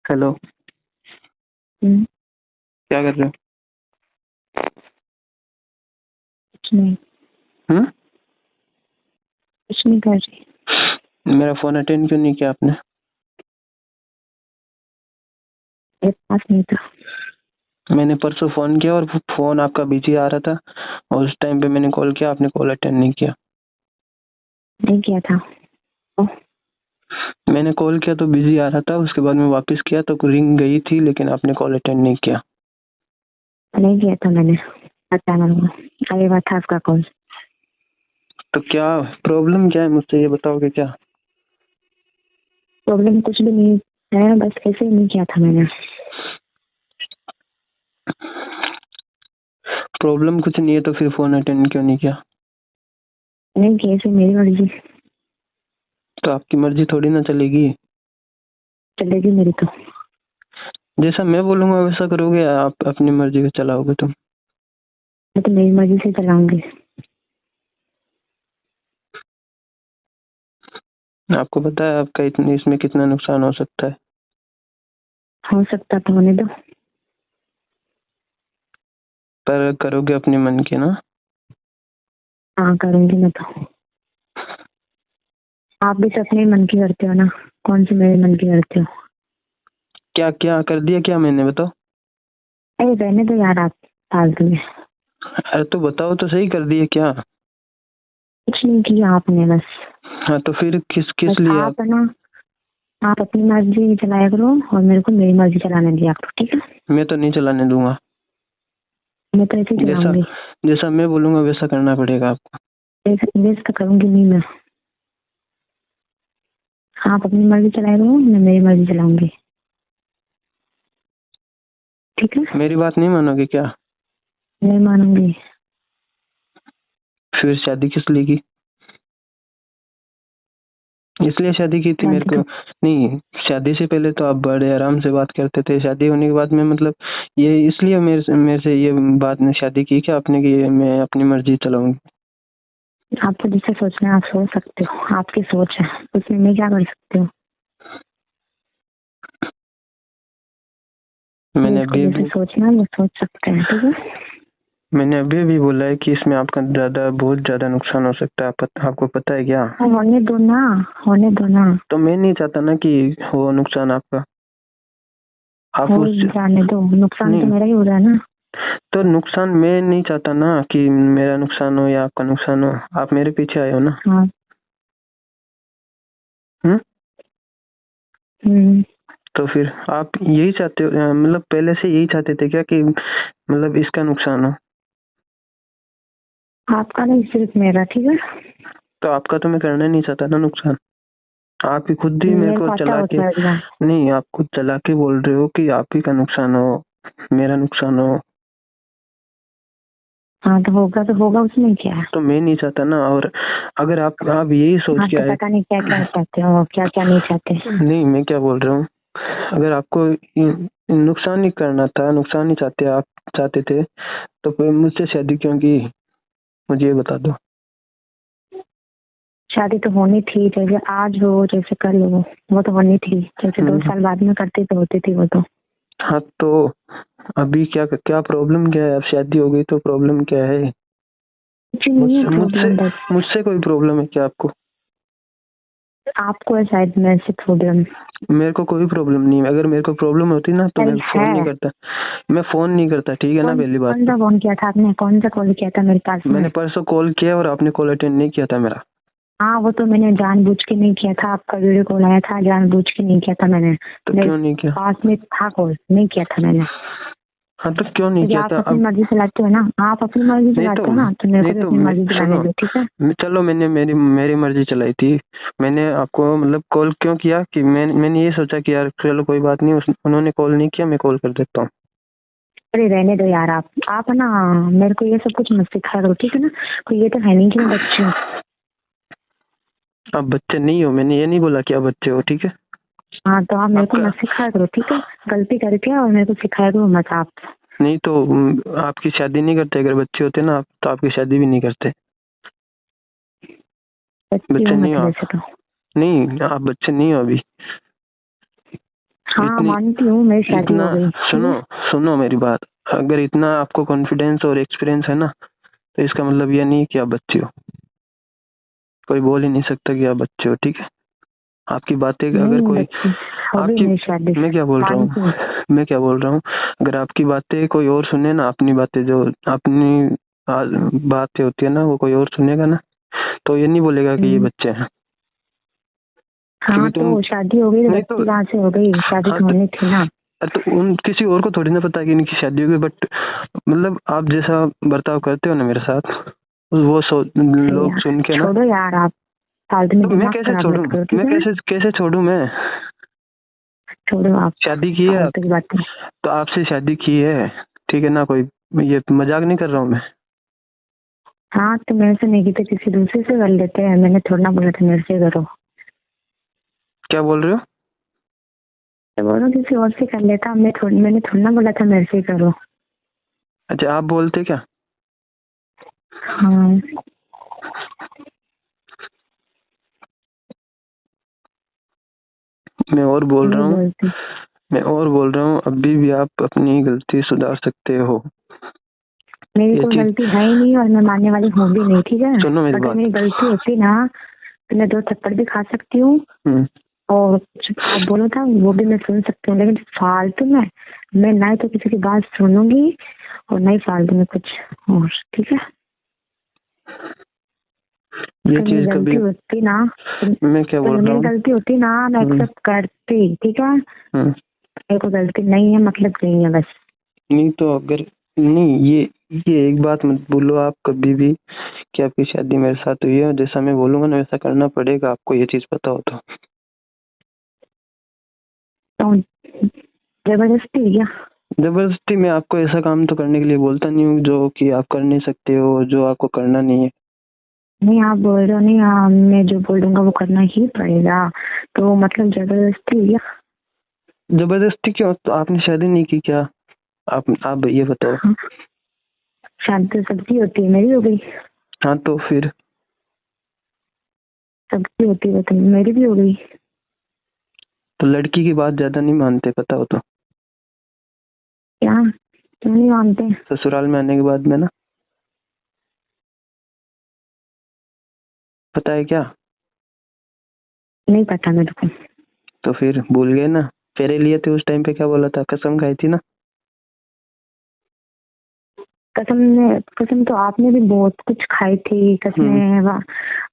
Hello. हम्म, क्या कर रहे हो? कुछ नहीं। हम्म? कुछ नहीं कर रही। मेरा फोन अटेंड क्यों नहीं किया आपने? मेरे पास नहीं था। मैंने परसों फोन किया और फोन आपका बिजी आ रहा था और उस टाइम पे मैंने कॉल किया, आपने कॉल अटेंड नहीं किया। नहीं किया था। मैंने कॉल किया तो बिजी आ रहा था, उसके बाद मैं वापस किया तो रिंग गई थी, लेकिन आपने कॉल अटेंड नहीं किया। नहीं किया था मैंने। अचानक आएगा था आपका कॉल। तो क्या प्रॉब्लम क्या है, मुझसे ये बताओगे क्या? प्रॉब्लम कुछ भी नहीं है, बस ऐसे ही नहीं किया था मैंने। प्रॉब्लम कुछ नहीं है तो फिर फोन अटेंड क्यों नहीं किया? नहीं किया, ऐसे मेरी मर्जी। तो आपकी मर्जी थोड़ी ना चलेगी। चलेगी मेरी तो। जैसा मैं बोलूंगा वैसा करोगे, आप अपनी मर्जी से चलाओगे तुम? मैं तो मेरी मर्जी से चलाऊंगी। आपको पता है आपका इतने इसमें कितना नुकसान हो सकता है? हो सकता तो होने दो। पर करोगे अपने मन की ना? हाँ करूंगी मैं तो। आप भी तो अपने मन की करते हो ना। कौन सी मेरे मन की करते हो? क्या क्या कर दिया क्या मैंने, बताओ? अरे रहने दो यार, आप फालतू में। अरे तो बताओ तो सही, कर दिया क्या? कुछ नहीं किया आपने, बस। हाँ तो फिर किस बस किस लिए आप? आप है ना, आप अपनी मर्जी चलाया करो और मेरे को मेरी मर्जी चलाने दिया करो, ठीक है? मैं तो नहीं चलाने दूंगा। मैं तो ऐसे ही जैसा चलाऊंगी। जैसा मैं बोलूंगा वैसा करना पड़ेगा आपको। वैसे तो करूंगी नहीं मैं। आप अपनी मर्जी चलाए रहो, मैं मेरी मर्जी चलाऊंगी। ठीक है? मेरी बात नहीं मानोगे क्या? नहीं मानूंगी। फिर शादी किस लिए की? इसलिए शादी की थी मेरे शादी को? तो नहीं, शादी से पहले तो आप बड़े आराम से बात करते थे, शादी होने के बाद में मतलब ये इसलिए मेरे से ये बात ने शादी की कि आपने कि मैं अपनी मर्जी चलाऊंगी। आपको जिससे सोचना है आप सोच सकते हो, आपकी सोच है, उसमें मैं क्या कर सकती हूँ? मैंने जिसको अभी जैसे भी सोचना है वो सोच सकते हैं, ठीक है? मैंने अभी भी बोला है कि इसमें आपका बहुत ज्यादा नुकसान हो सकता है। आपको पता है क्या? हाँ, होने दो ना। होने दो ना। तो मैं नहीं चाहता ना कि हो नुकसान आपका। आप हो उस जाने दो, नुकसान तो नहीं, मेरा ही हो रहा है ना। तो नुकसान मैं नहीं चाहता ना कि मेरा नुकसान हो या आपका नुकसान हो। आप मेरे पीछे आए हो ना? हाँ। हम्म? हम्म। तो फिर आप यही चाहते हो, मतलब पहले से यही चाहते थे क्या कि मतलब इसका नुकसान हो? आपका नहीं, सिर्फ मेरा, ठीक है? तो आपका तो मैं करना नहीं चाहता ना नुकसान। आप ही खुद ही मेरे मेरे को को आता चला के, होता है। नहीं आप खुद चला के बोल रहे हो कि आप ही का नुकसान हो, मेरा नुकसान हो। हाँ तो होगा, उसमें क्या है? तो मैं नहीं चाहता ना। और अगर आप यही सोच हाँ के तो आए, पता नहीं क्या क्या चाहते हो, क्या क्या नहीं चाहते। नहीं मैं क्या बोल रहा हूँ, अगर आपको नुकसान नहीं करना था, नुकसान नहीं चाहते आप, चाहते थे तो फिर मुझसे शादी क्यों की? मुझे ये बता दो। शादी तो होनी थी, जैसे आज हो जैसे कल हो, वो तो होनी थी। जैसे 2 साल बाद में करती तो होती थी वो तो। हाँ तो अभी क्या क्या प्रॉब्लम क्या है? अब शादी हो गई तो प्रॉब्लम क्या है? कुछ नहीं है मुझसे मुझसे प्रॉब्लम, बस मुझसे कोई प्रॉब्लम है क्या आपको? आपको है शायद मेरे से प्रॉब्लम। मेरे को कोई प्रॉब्लम नहीं है। अगर मेरे को प्रॉब्लम होती ना तो अरे मैं फोन नहीं है। करता। मैं फोन नहीं करता, ठीक है ना? पहली बात कौन तो सा फोन किया था आपने? कौन सा कॉल किया था मेरे पास में? मैंने परसों कॉल किया और आपने कॉल अटेंड नहीं किया था मेरा। हाँ वो तो मैंने जानबूझ के नहीं किया था, आपका वीडियो कॉल आया था, जानबूझ के नहीं किया था मैंने। तो मेरे क्यों नहीं किया? पास में था कॉल, नहीं किया था मैंने। हाँ तो क्यों नहीं क्योंकि किया आप था अपनी अब? मर्जी चलाते हो ना, आप अपनी मर्जी नहीं चलाते तो हो ना, तो मेरे नहीं को भी तो अपनी मर्जी चलाने सुनो, दो, ठीक है? चलो मैंने मेरी मेरी मर्जी चलाई थी। मैंने आपको मतलब कॉल क्यों किया कि मैंने ये सोचा कि यार चलो कोई बात नहीं, उन्होंने कॉल नहीं किया, मैं कॉल कर देता हूँ। अरे रहने दो यार, आप है ना, मेरे को ये सब कुछ मत सिखाया करो, ठीक है ना? कोई ये तो है नहीं कि मैं बच्ची हूँ। आप बच्चे नहीं हो, मैंने ये नहीं बोला कि आप बच्चे हो, ठीक है? हाँ तो आप मेरे को आपका मत सिखाया करो, ठीक है? गलती करके और मेरे को सिखाया करो मत आप। नहीं तो आपकी शादी नहीं करते। अगर बच्चे होते ना आप तो आपकी शादी भी नहीं करते। बच्ची बच्चे हूँ मैं नहीं हो तो आप। वैसे तो। नहीं, आप बच्चे नहीं हो अभी। हाँ मानती हूँ, मेरी शादी हो गई। सुनो मेरी बात, अगर इतना आपको कॉन्फिडेंस और एक्सपीरियंस है ना, तो इसका मतलब ये नहीं कि आप बच्चे हो। कोई बोल ही नहीं सकता कि आप बच्चे हो, ठीक है। आपकी बातें अगर कोई आपकी मैं क्या बोल रहा हूँ, अगर आपकी बातें कोई और सुने ना, अपनी बातें जो अपनी बातें होती है ना, वो कोई और सुनेगा ना, तो ये नहीं बोलेगा कि ये बच्चे हैं। हाँ तो शादी हो गई तो कहाँ से हो गई? शादी तो होनी थी ना। तो उन किसी और को थोड़ी ना पता कि इनकी शादी हो गई, बट मतलब आप जैसा बर्ताव करते हो ना मेरे साथ, वो लोग सुन के ना। छोड़ो यार आप, तो मैं कैसे छोड़ूं? मैं कैसे छोड़ूं? मैं छोड़ो आप, शादी की है तो आपसे शादी की है, ठीक है ना। कोई ये मजाक नहीं कर रहा हूँ मैं। हाँ तो मेरे से नहीं की तो किसी दूसरे से कर लेते हैं। मैंने थोड़ा ना बोला था मेरे से करो। क्या बोल रहे हो? तो बोलो किसी और से कर लेता। मैंने थोड़ा ना बोला था मेरे से करो। अच्छा, आप बोलते क्या? हाँ मैं और बोल रहा हूँ, अभी भी आप अपनी गलती सुधार सकते हो। मेरी कोई गलती है ही नहीं और मैं मानने वाली हूँ भी नहीं, ठीक है। सुनो मेरी बात। अगर मेरी गलती होती ना तो मैं 2 थप्पड़ भी खा सकती हूँ और आप बोलो था वो भी मैं सुन सकती हूँ, लेकिन फालतू में मैं ना तो किसी की बात सुनूंगी और नहीं फालतू में कुछ और, ठीक है। ये चीज कभी होती ना, मैं क्या बोल रहा हूँ, गलती होती ना मैं एक्सेप्ट करती, ठीक है। मेरे को गलती नहीं है, मतलब नहीं है बस। नहीं तो अगर नहीं, ये एक बात मत बोलो आप कभी भी कि आपकी शादी मेरे साथ हुई है। जैसा मैं बोलूंगा ना वैसा करना पड़ेगा आपको, ये चीज पता हो तो। जबरदस्ती क्या? जबरदस्ती मैं आपको ऐसा काम तो करने के लिए बोलता नहीं हूँ जो कि आप कर नहीं सकते हो, जो आपको करना नहीं है। नहीं आप बोल रहे हो नहीं, हाँ मैं जो बोलूंगा वो करना ही पड़ेगा, तो मतलब जबरदस्ती क्या? जबरदस्ती क्यों? तो आपने शादी नहीं की क्या? आप ये बताओ। हाँ। शादी तो सबकी होती है, मेरी हो गई। हाँ तो फिर सबकी होती है तो मेरी भी हो गई। तो लड़की की बात ज्यादा नहीं मानते, पता हो तो। क्या? क्यों नहीं मानते? ससुराल में आने के बाद में ना, पता है क्या? नहीं पता मेरे को। तो फिर भूल गए ना? फेरे लिए थे उस टाइम पे, क्या बोला था? कसम खाई थी ना? कसम तो आपने भी बहुत कुछ खाई थी। कसमें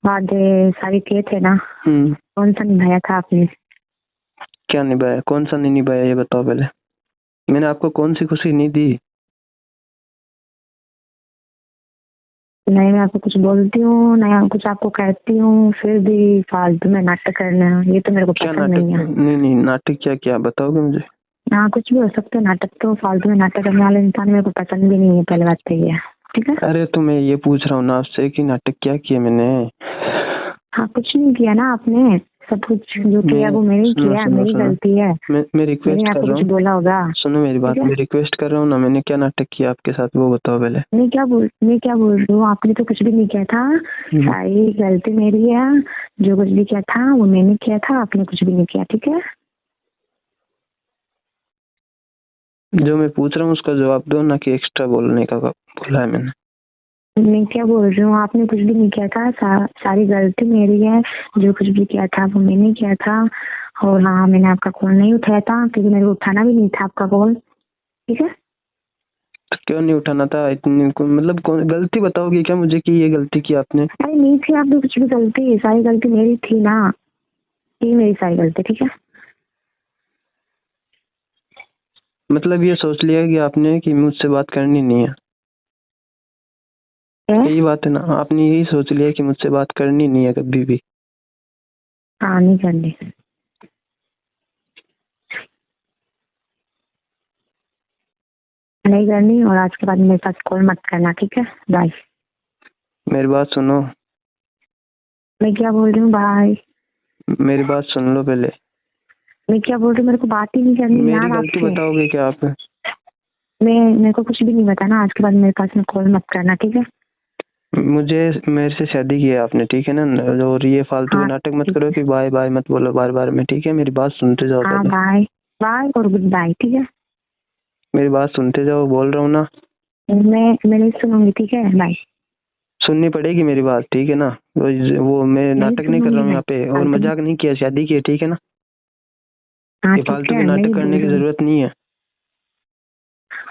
वादे सारे किए थे ना। कौन सा निभाया था आपने? क्या निभाया? कौन सा नहीं निभाया ये बताओ पहले। मैंने आपको कौन सी खुशी नहीं दी? नहीं मैं आपको कुछ बोलती हूँ, नहीं कुछ आपको कहती हूँ, फिर भी फालतू में नाटक करना, ये तो मेरे को पसंद नहीं है। नहीं नाटक क्या बताओगे मुझे? हाँ कुछ भी हो सकता है नाटक, तो फालतू में नाटक करने वाले इंसान मेरे को पसंद भी नहीं है, पहले बात तो ये है, ठीक है। अरे तो मैं ये पूछ रहा हूँ ना आपसे कि नाटक क्या किया मैंने? हाँ कुछ नहीं किया ना आपने, सब कुछ जो किया वो मैंने किया, मेरी गलती है। मैं रिक्वेस्ट कर रहा हूँ, बोला होगा। सुनो मेरी बात, मैं रिक्वेस्ट कर रहा हूँ ना, मैंने क्या नाटक किया आपके साथ वो बताओ पहले। मैं क्या बोल रही हूँ, आपने तो कुछ भी नहीं किया था, सारी गलती मेरी है। जो कुछ भी किया था वो मैंने किया था, आपने कुछ भी नहीं किया, ठीक है। जो मैं पूछ रहा हूँ उसका जवाब दो ना, कि एक्स्ट्रा बोलने का बोला है मैंने। मैं क्या बोल रही हूँ, आपने कुछ भी नहीं किया था, सारी गलती मेरी है। जो कुछ भी किया था वो मैंने किया था। और हाँ मैंने आपका कॉल नहीं उठाया था क्योंकि मेरे को उठाना भी नहीं था आपका कॉल, ठीक है। तो क्यों नहीं उठाना था? इतनी मतलब गलती बताओगी क्या मुझे कि ये गलती की आपने? अरे नहीं थी आपने कुछ भी गलती, सारी गलती मेरी थी ना, ये मेरी सारी गलती, ठीक है। मतलब ये सोच लिया कि आपने कि मुझसे बात करनी नहीं है, यही बात है ना? आपने यही सोच लिया कि मुझसे बात करनी नहीं है कभी भी? हाँ नहीं करनी, नहीं करनी, और आज के बाद मेरे पास कॉल मत करना, ठीक है। बाय। मेरी बात सुनो। मैं क्या बोल रही हूँ? बाय। मेरी बात सुन लो पहले। मैं क्या बोल रही हूँ? मेरे को बात ही नहीं करनी मेरी यार गलती बताओगे क्या आप? मेरे को कुछ भी नहीं बताना, आज के बाद मेरे पास में कॉल मत करना, ठीक है। मुझे मेरे से शादी की है आपने, ठीक है ना। और ये फालतू के नाटक मत करो कि बाय बाय मत बोलो बार बार में, ठीक है। मेरी बात सुनते जाओ। हाँ बाय। बाय और गुड बाय, ठीक है? मेरी बात सुनते जाओ, बोल रहा हूँ ना। मैं नहीं सुनूंगी, ठीक है? बाय। सुननी पड़ेगी मेरी बात, ठीक है ना? वो मैं नाटक नहीं कर रहा हूँ यहाँ पे, और मजाक नहीं किया, शादी की है, ठीक है ना? ये फालतू के नाटक करने की जरूरत नहीं है।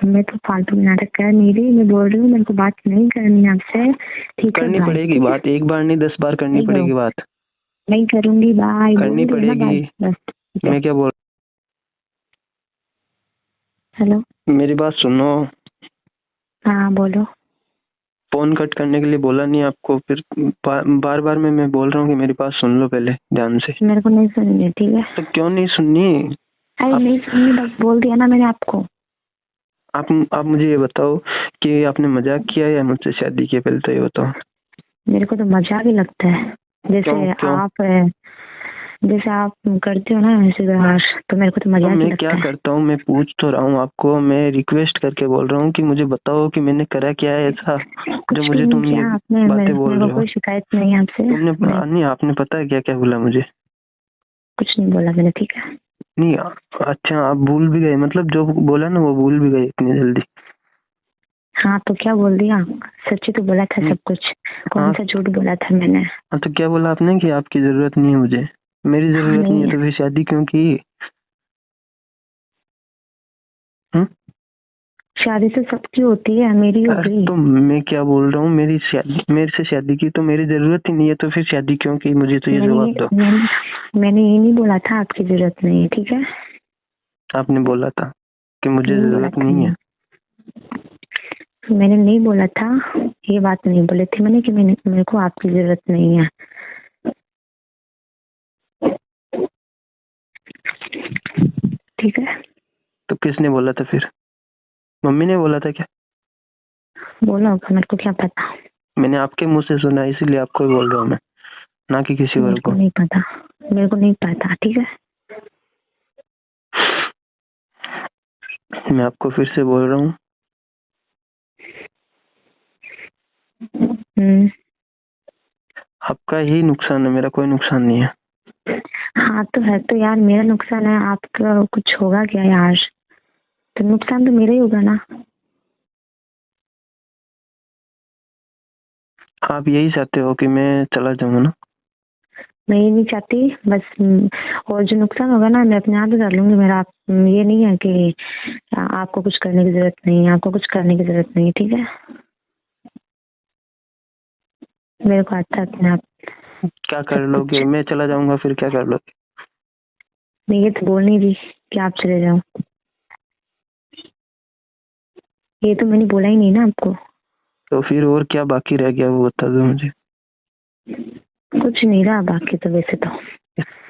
मैं तो फालतू में नाटक कर नहीं रही, मैं बोल रही हूँ मेरे को बात नहीं करनी है आपसे, ठीक है? करनी पड़ेगी बात, एक बार नहीं 10 बार करनी पड़ेगी बात। नहीं करूंगी, बाय। करनी पड़ेगी। मैं क्या बोल, हेलो, मेरी बात सुनो। हाँ बोलो। फोन कट करने के लिए बोला नहीं आपको, फिर बार बार मैं बोल रहा हूँ कि मेरी बात सुन लो पहले ध्यान से। मेरे को नहीं सुननी है, ठीक है? तो क्यों नहीं सुननी? अरे नहीं सुननी, बस बोल दिया ना मैंने आपको। आप मुझे ये बताओ कि आपने मजाक किया या मुझसे शादी की? पहले तो ये बताओ। मेरे को तो मजाक ही लगता है, जैसे आप करते हो ना ऐसे व्यवहार, तो मेरे को तो मजाक ही लगता है। मैं क्या करता हूँ? मैं पूछ तो रहा हूँ आपको, मैं रिक्वेस्ट करके बोल रहा हूँ कि मुझे बताओ कि मैंने करा क्या है ऐसा जो मुझे तुम ये बातें बोल रहे हो। कोई शिकायत नहीं है आपसे। तुमने नहीं, आपने पता है क्या क्या बोला मुझे? कुछ नहीं बोला मैंने, ठीक है? नहीं, अच्छा आप भूल भी गए? मतलब जो बोला ना वो भूल भी गए इतनी जल्दी? हाँ तो क्या बोल दिया? सच्ची तो बोला था सब कुछ, कौन सा झूठ बोला था मैंने? हाँ तो क्या बोला आपने कि आपकी जरूरत नहीं है मुझे? मेरी जरूरत नहीं है तो फिर शादी क्यों की? शादी से सबकी होती है, मेरी हो गई। तो मैं क्या बोल रहा हूँ, मेरे से शादी की तो मेरी जरूरत ही नहीं है, तो फिर शादी क्यों की? मुझे तो ये जवाब दो। मैंने ये नहीं बोला था आपकी जरूरत नहीं है, ठीक है? आपने बोला था कि मुझे जरूरत नहीं है। मैंने नहीं बोला था, ये बात नहीं बोले थे मैंने कि मेरे को आपकी जरूरत नहीं है। ठीक है? तो किसने बोला था फिर? मम्मी ने बोला था क्या? बोला होगा, मेरे को क्या पता। मैंने आपके मुंह से सुना, इसीलिए आपको ही बोल रहा हूँ मैं, ना कि किसी और को। नहीं पता, मेरे को नहीं पता, ठीक है? मैं आपको फिर से बोल रहा हूँ, आपका ही नुकसान है, मेरा कोई नुकसान नहीं है। हाँ तो है तो यार, मेरा नुकसान है, आपका कुछ होगा क्या यार? तो नुकसान तो मेरा ही होगा ना। आप यही चाहते हो कि मैं चला जाऊँ ना? मैं ये नहीं चाहती, बस और जो नुकसान होगा ना मैं अपने आप ही कर लूंगी। मेरा ये नहीं है कि आपको कुछ करने की जरूरत नहीं है, आपको कुछ करने की जरूरत नहीं है, ठीक है? मेरे को आता है अपने आप। क्या कर लोगे? मैं चला जाऊंगा फिर क्या कर लोगे? मैं ये तो बोल नहीं रही कि आप चले जाओ, ये तो मैंने बोला ही नहीं ना आपको। तो फिर और क्या बाकी रह गया वो बता दो मुझे। कुछ नहीं रहा बाकी तो, वैसे तो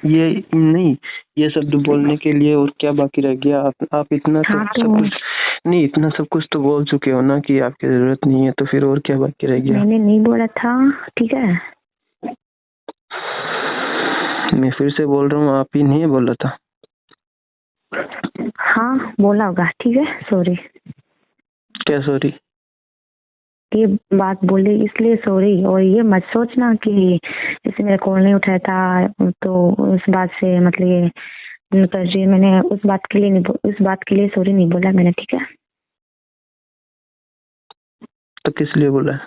ये नहीं, ये शब्द बोलने के लिए और क्या बाकी रह गया? आप इतना सब कुछ नहीं, इतना सब कुछ तो बोल चुके हो ना कि आपकी जरूरत नहीं है, तो फिर और क्या बाकी रह गया? मैंने नहीं बोला था, ठीक है? मैं फिर से बोल रहा हूँ, आप ही नहीं बोला था। हाँ बोला होगा, ठीक है? सॉरी। क्या सॉरी? ये बात बोली इसलिए सॉरी, और ये मत सोचना कि जैसे मेरा कॉल नहीं उठाया था तो उस बात से मतलब ये कर रही है। मैंने उस बात के लिए नहीं, उस बात के लिए सॉरी नहीं बोला मैंने, ठीक है? तो किस लिए बोला?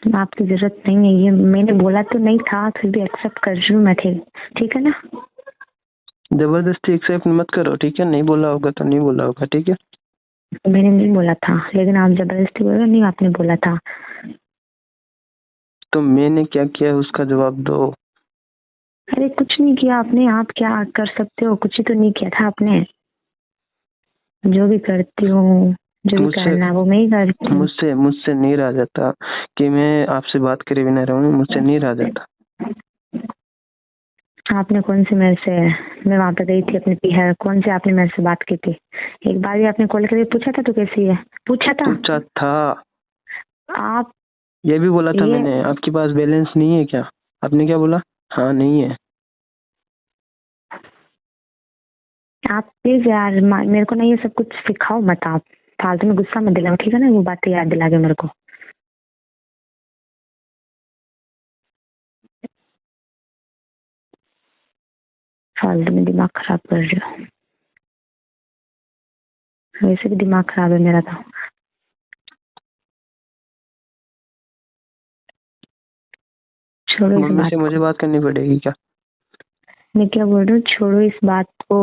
आपकी जरूरत नहीं है, ये मैंने बोला तो नहीं था, फिर भी एक्सेप्ट कर रही हूँ मैं, ठीक है ना? जबरदस्ती एक्सेप्ट मत करो, ठीक है? नहीं बोला होगा तो नहीं बोला होगा, ठीक है? मैंने नहीं बोला था, लेकिन आप जबरदस्ती बोल रहे। नहीं, आपने बोला था। तो मैंने क्या किया उसका जवाब दो। अरे कुछ नहीं किया आपने, आप क्या कर सकते हो? कुछ ही तो नहीं किया था आपने। जो भी करती हूँ, जो भी करना वो मैं ही करती हूँ। मुझसे नहीं रहा जाता कि मैं आपसे बात करे बिना रहूं, मुझसे नहीं रहा जाता। आपने कौन से मेरे से, मैं वहाँ पे गई थी अपने पीहर, कौन से आपने मेरे से बात की थी? एक बार भी आपने कॉल करके पूछा था तो कैसी है? पूछा था आप? ये भी बोला था मैंने, आपके पास बैलेंस नहीं है क्या? आपने क्या बोला? हाँ नहीं है। आप प्लीज यार मेरे को ना ये सब कुछ सिखाओ मत, आप फालतू में गुस्सा मत दिलाओ, ठीक है ना? वो बातें याद दिला के मेरे को। फालतू में दिमाग खराब कर रही हो। वैसे भी दिमाग खराब है मेरा तो। छोड़ो इस मम्मी बात से को। मुझे बात करनी पड़ेगी क्या? मैं क्या बोल रही हूँ, छोड़ो इस बात को।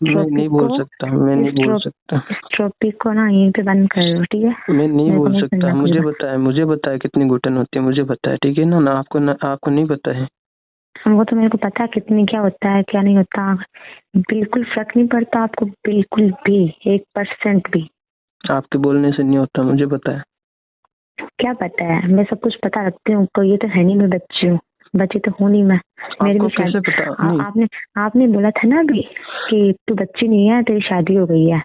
मैं नहीं बोल सकता, मैं नहीं बोल सकता। इस टॉपिक को ना यहीं पे बंद कर दो, ठीक है? मैं नहीं मेरे को बोल नहीं सकता। सुनना कोई बात। मुझे बताया कितनी घुटन होती है, मुझे बताया, ठीक है ना? आपको नहीं पता है। वो तो मेरे को पता है कितनी क्या होता है क्या नहीं होता। बिल्कुल फर्क नहीं पड़ता आपको, बिल्कुल भी 1% भी। आपके बोलने से नहीं होता, मुझे पता है। क्या पता है? मैं सब कुछ पता रखती हूँ। तो ये तो है नहीं मैं बच्ची हूँ, बच्ची तो हूँ नहीं मैं। मेरी आपको भी शादी। कैसे पता? नहीं, आपने बोला था ना अभी कि तू बच्ची नहीं है, तेरी शादी हो गई है।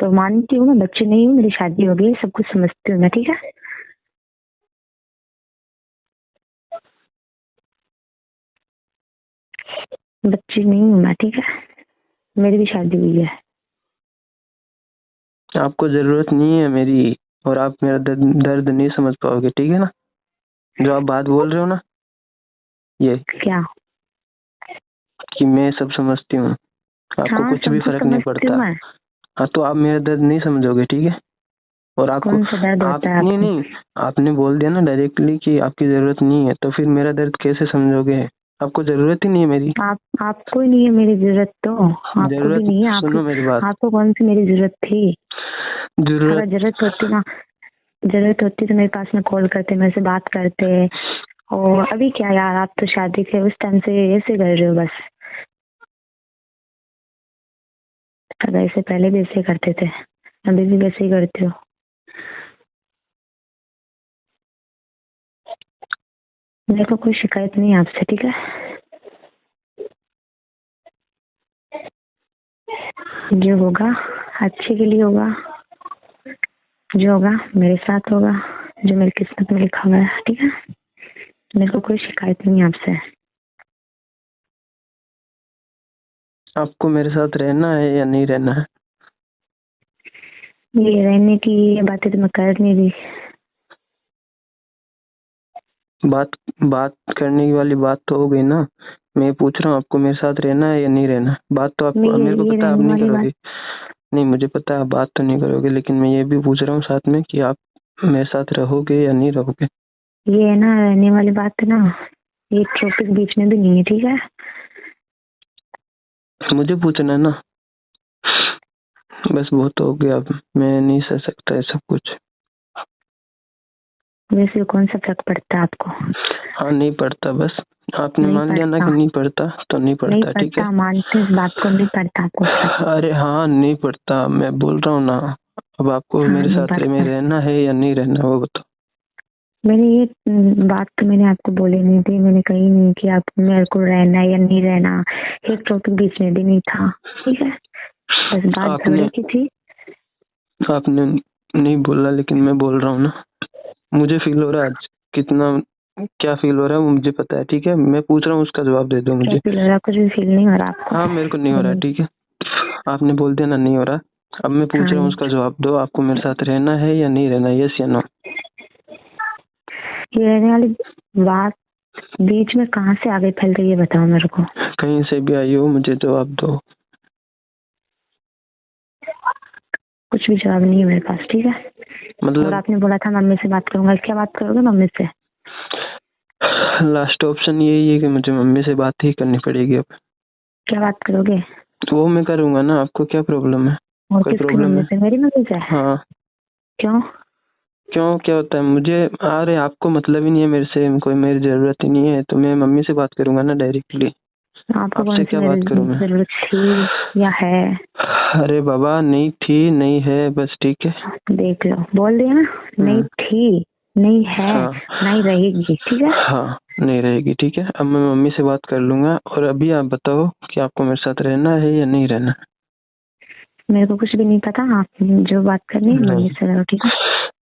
तो मानती हूँ मैं बच्ची नहीं हूँ, मेरी शादी हो गई है, सब कुछ समझती हूँ मैं, ठीक है? बच्ची नहीं हूँ मैं, ठीक है? मेरी भी शादी हुई है। आपको जरूरत नहीं है मेरी, और आप मेरा दर्द नहीं समझ पाओगे, ठीक है ना? जो आप बात बोल रहे हो ना, ये क्या? कि मैं सब समझती हूँ, आपको हाँ, कुछ सब भी कुछ फर्क नहीं समझती पड़ता। हूँ मैं। हाँ, तो आप मेरा दर्द नहीं समझोगे, ठीक है? और आपको कौन सा दर्द आप होता है नहीं आपको? नहीं आपने बोल दिया ना डायरेक्टली कि आपकी जरूरत नहीं है, तो फिर मेरा दर्द कैसे समझोगे? आपको जरूरत ही नहीं है मेरी। आपको ही नहीं है मेरी जरूरत, तो आपको भी जरूरत, नहीं है सुनो मेरी बात। आपको कौन सी मेरी जरूरत थी? अगर जरूरत जरूरत होती तो मेरे पास में कॉल करते, मेरे से बात करते। और अभी क्या यार, आप तो शादी के उस टाइम से ऐसे कर रहे हो बस। अगर इससे पहले भी ऐसे करते थे, अभी भी वैसे ही करते हो। मेरे को कोई शिकायत नहीं है आपसे, ठीक है? जो होगा अच्छे के लिए होगा, जो होगा मेरे साथ होगा, जो मेरी किस्मत में लिखा हुआ है, ठीक है? मेरे को कोई शिकायत नहीं है आपसे। आपको मेरे साथ रहना है या नहीं रहना है? ये रहने की ये बातें तो मैं कर नहीं रही। बात करने की वाली बात तो हो गई ना। मैं पूछ रहा हूँ आपको मेरे साथ रहना है या नहीं रहना। बात तो आपको, मेरे को ये पता है आप रहने नहीं वाली बात। करोगे। नहीं, मुझे पता है आप बात तो नहीं करोगे, लेकिन मैं ये भी पूछ रहा हूँ साथ में कि आप मेरे साथ रहोगे या नहीं रहोगे। ये है ना रहने वाली बात है ना, ये टॉपिक बीच में भी नहीं है, ठीक है? मुझे पूछना है ना, बस बहुत हो गया, अब मैं नहीं सह सकता है सब कुछ। वैसे कौन सा फर्क पड़ता है आपको? हाँ, नहीं पड़ता, बस आपने नहीं मान लिया ना पड़ता, कि नहीं पड़ता, तो नहीं नहीं पड़ता, ठीक है? पड़ता, मानते इस बात को, नहीं पड़ता आपको फर्क। अरे हाँ, नहीं पड़ता, मैं बोल रहा हूँ ना। अब आपको हाँ, मेरे नहीं साथ में पड़ता। रहना है या नहीं रहना, वो बताओ। मैंने ये बात तो मैंने आपको बोली नहीं थी, मैंने कही नहीं कि आप मेरे को रहना है या नहीं रहना। एक टॉपिक बीच में भी नहीं था, ठीक है? बस बात झगड़े की थी। आपने नहीं बोला, लेकिन मैं बोल रहा हूँ ना। मुझे फील हो रहा है आज, कितना क्या फील हो रहा है वो मुझे पता है, ठीक है? मैं पूछ रहा हूँ, उसका जवाब दे दो क्या मुझे। फील हो रहा? कुछ भी फील नहीं हो रहा आपको? हाँ, मेरे को नहीं हो रहा है, ठीक है? आपने बोल दिया ना नहीं हो रहा। अब मैं पूछ हाँ, रहा हूँ, उसका जवाब दो। आपको मेरे साथ रहना है या नहीं रहना, यस या नो? ये रहने वाली बात बीच में कहाँ से आगे फैल रही है, बताओ मेरे को। कहीं से भी आई हो, मुझे जवाब दो। कुछ भी जवाब नहीं है मेरे पास, ठीक है? मतलब और आपने बोला था मम्मी से बात करूंगा, क्या बात करोगे मम्मी से? लास्ट ऑप्शन यही है कि मुझे मम्मी से बात ही करनी पड़ेगी अब। क्या बात करोगे? वो मैं करूंगा ना, आपको क्या प्रॉब्लम है? और कोई किसकी प्रॉब्लम मम्मी है? से? मेरी मम्मी से? हाँ। क्यों? क्यों क्या होता है मुझे? अरे आपको मतलब ही नहीं है मेरे से, कोई मेरी जरूरत ही नहीं है, तो मैं मम्मी से बात करूंगा ना डायरेक्टली। आपको कौन आपसे सी क्या बात करूं मेरी मैं? जरूरत थी या है? अरे बाबा, नहीं थी नहीं है, बस, ठीक है? देख लो, बोल दिया ना, नहीं थी, नहीं है, हाँ, नहीं रहेगी, ठीक है? हाँ, नहीं रहेगी, ठीक है? अब मैं मम्मी से बात कर लूंगा। और अभी आप बताओ कि आपको मेरे साथ रहना है या नहीं रहना। मेरे को कुछ भी नहीं पता, आप जो बात करनी है मम्मी नहीं, से करो, ठीक है?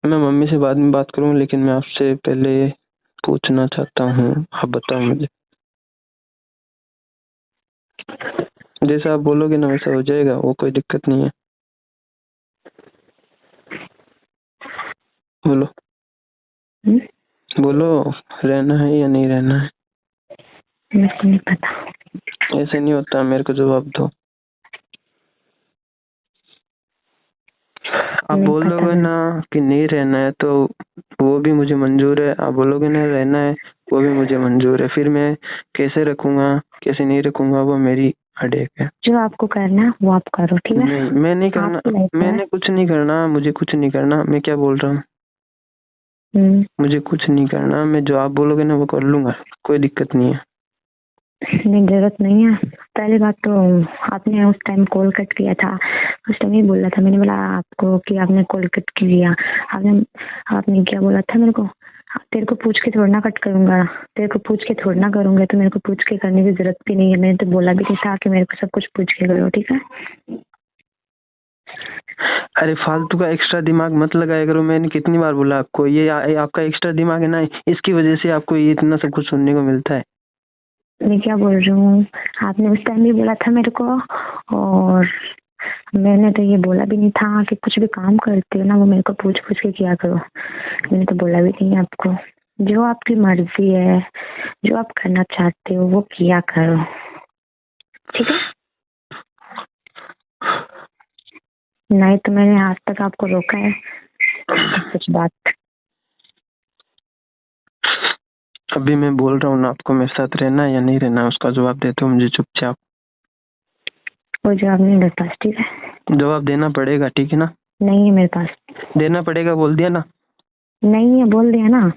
मैं मम्मी से बाद में बात करूंगा, लेकिन मैं आपसे पहले पूछना चाहता हूँ, आप बताओ मुझे। जैसा आप बोलोगे ना वैसा हो जाएगा, वो कोई दिक्कत नहीं है। बोलो, बोलो, रहना है या नहीं रहना है? मेरे को नहीं पता। ऐसे नहीं होता, मेरे को जवाब दो। आप नहीं बोल पता दोगे मेरे ना कि नहीं रहना है तो वो भी मुझे मंजूर है, आप बोलोगे ना रहना है वो भी मुझे मंजूर है। फिर मैं कैसे रखूंगा कैसे नहीं रखूंगा वो मेरी हेडेक है। जो आपको करना है वो आप करो, ठीक है। नहीं मैं नहीं करना, आपकी लाइफ है। मैंने कुछ नहीं करना, मुझे कुछ नहीं करना। मैं क्या बोल रहा हूँ, मुझे कुछ नहीं करना, मैं जो आप बोलोगे ना वो कर लूंगा, कोई दिक्कत नहीं है। नहीं, जरूरत नहीं है। पहली बात तो आपने उस टाइम कॉल कट किया था, उस टाइम ही बोला था, मैंने बोला आपको कि आपने कॉल कट किया। आपने क्या बोला था मेरे को, तेरे को पूछ के थोड़ा ना कट करूंगा, तेरे को पूछ के थोड़ा ना करूंगा, तो मेरे को पूछ के करने की जरूरत भी नहीं है। मैंने तो बोला भी नहीं था कि मेरे को सब कुछ पूछ के करो, ठीक है। अरे फालतू का एक्स्ट्रा दिमाग मत लगाया करो, मैंने कितनी बार बोला आपको, ये आपका एक्स्ट्रा दिमाग है ना, इसकी वजह से आपको ये इतना सब कुछ सुनने को मिलता है। मैं क्या बोल रही हूँ, आपने उस टाइम भी बोला था मेरे को, और मैंने तो ये बोला भी नहीं था कि कुछ भी काम करते हो ना वो मेरे को पूछ पूछ के किया करो। मैंने तो बोला भी नहीं आपको। जो आपकी मर्जी है, जो आप करना चाहते हो वो किया करो, ठीक है। नहीं तो मैंने आज तक आपको रोका है कुछ बात। अभी मैं बोल रहा हूँ ना आपको, मेरे साथ रहना है या नहीं रहना, उसका जवाब देते हो मुझे चुपचाप। वो जवाब नहीं मेरे पास, ठीक है। जवाब देना पड़ेगा, ठीक है ना। नहीं है मेरे पास। देना पड़ेगा, बोल दिया ना। नहीं है, बोल दिया ना।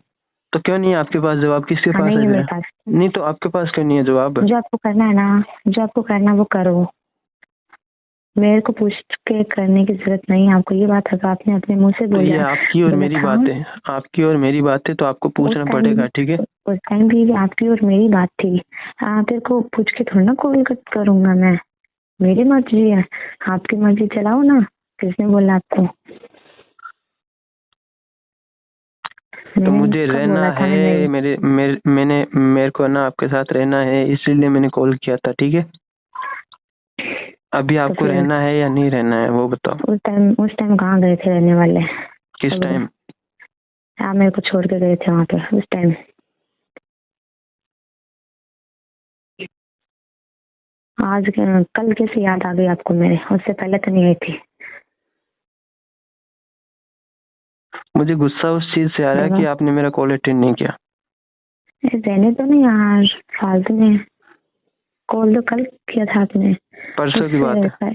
तो क्यों नहीं है आपके पास जवाब, किसके पास नहीं है मेरे है? पास। नहीं तो आपके पास क्यों नहीं है जवाब? जो आपको करना है ना, जो आपको करना वो करो, मेरे को पूछ के करने की जरूरत नहीं है। आपको ये बात है, आपने अपने मुंह से तो बोला। ये आपकी और मेरी बात है, आपकी और मेरी बात है, तो आपको पूछना पड़ेगा, ठीक है। उस टाइम भी आपकी और मेरी बात थी। तेरे को पूछ के थोड़ा ना कॉल कट करूंगा मैं, मेरी मर्जी है। आपकी मर्जी चलाओ ना, किसने बोला आपको। तो मुझे रहना है, मेरे को ना आपके साथ रहना है, इसीलिए मैंने कॉल किया था, ठीक है। अभी आपको रहना है या नहीं रहना है वो बताओ। उस टाइम कहाँ गए थे रहने वाले? किस टाइम? आप मेरे को छोड़ के गए थे वहाँ पे उस टाइम। आज कल कैसे याद आ गई आपको मेरे, उससे पहले तो नहीं आई थी। मुझे गुस्सा उस चीज से आ रहा है कि आपने मेरा कॉल अटेंड नहीं किया। रहने तो नहीं यार, फालतू में। कॉल तो कल किया था आपने, परसों की बात है।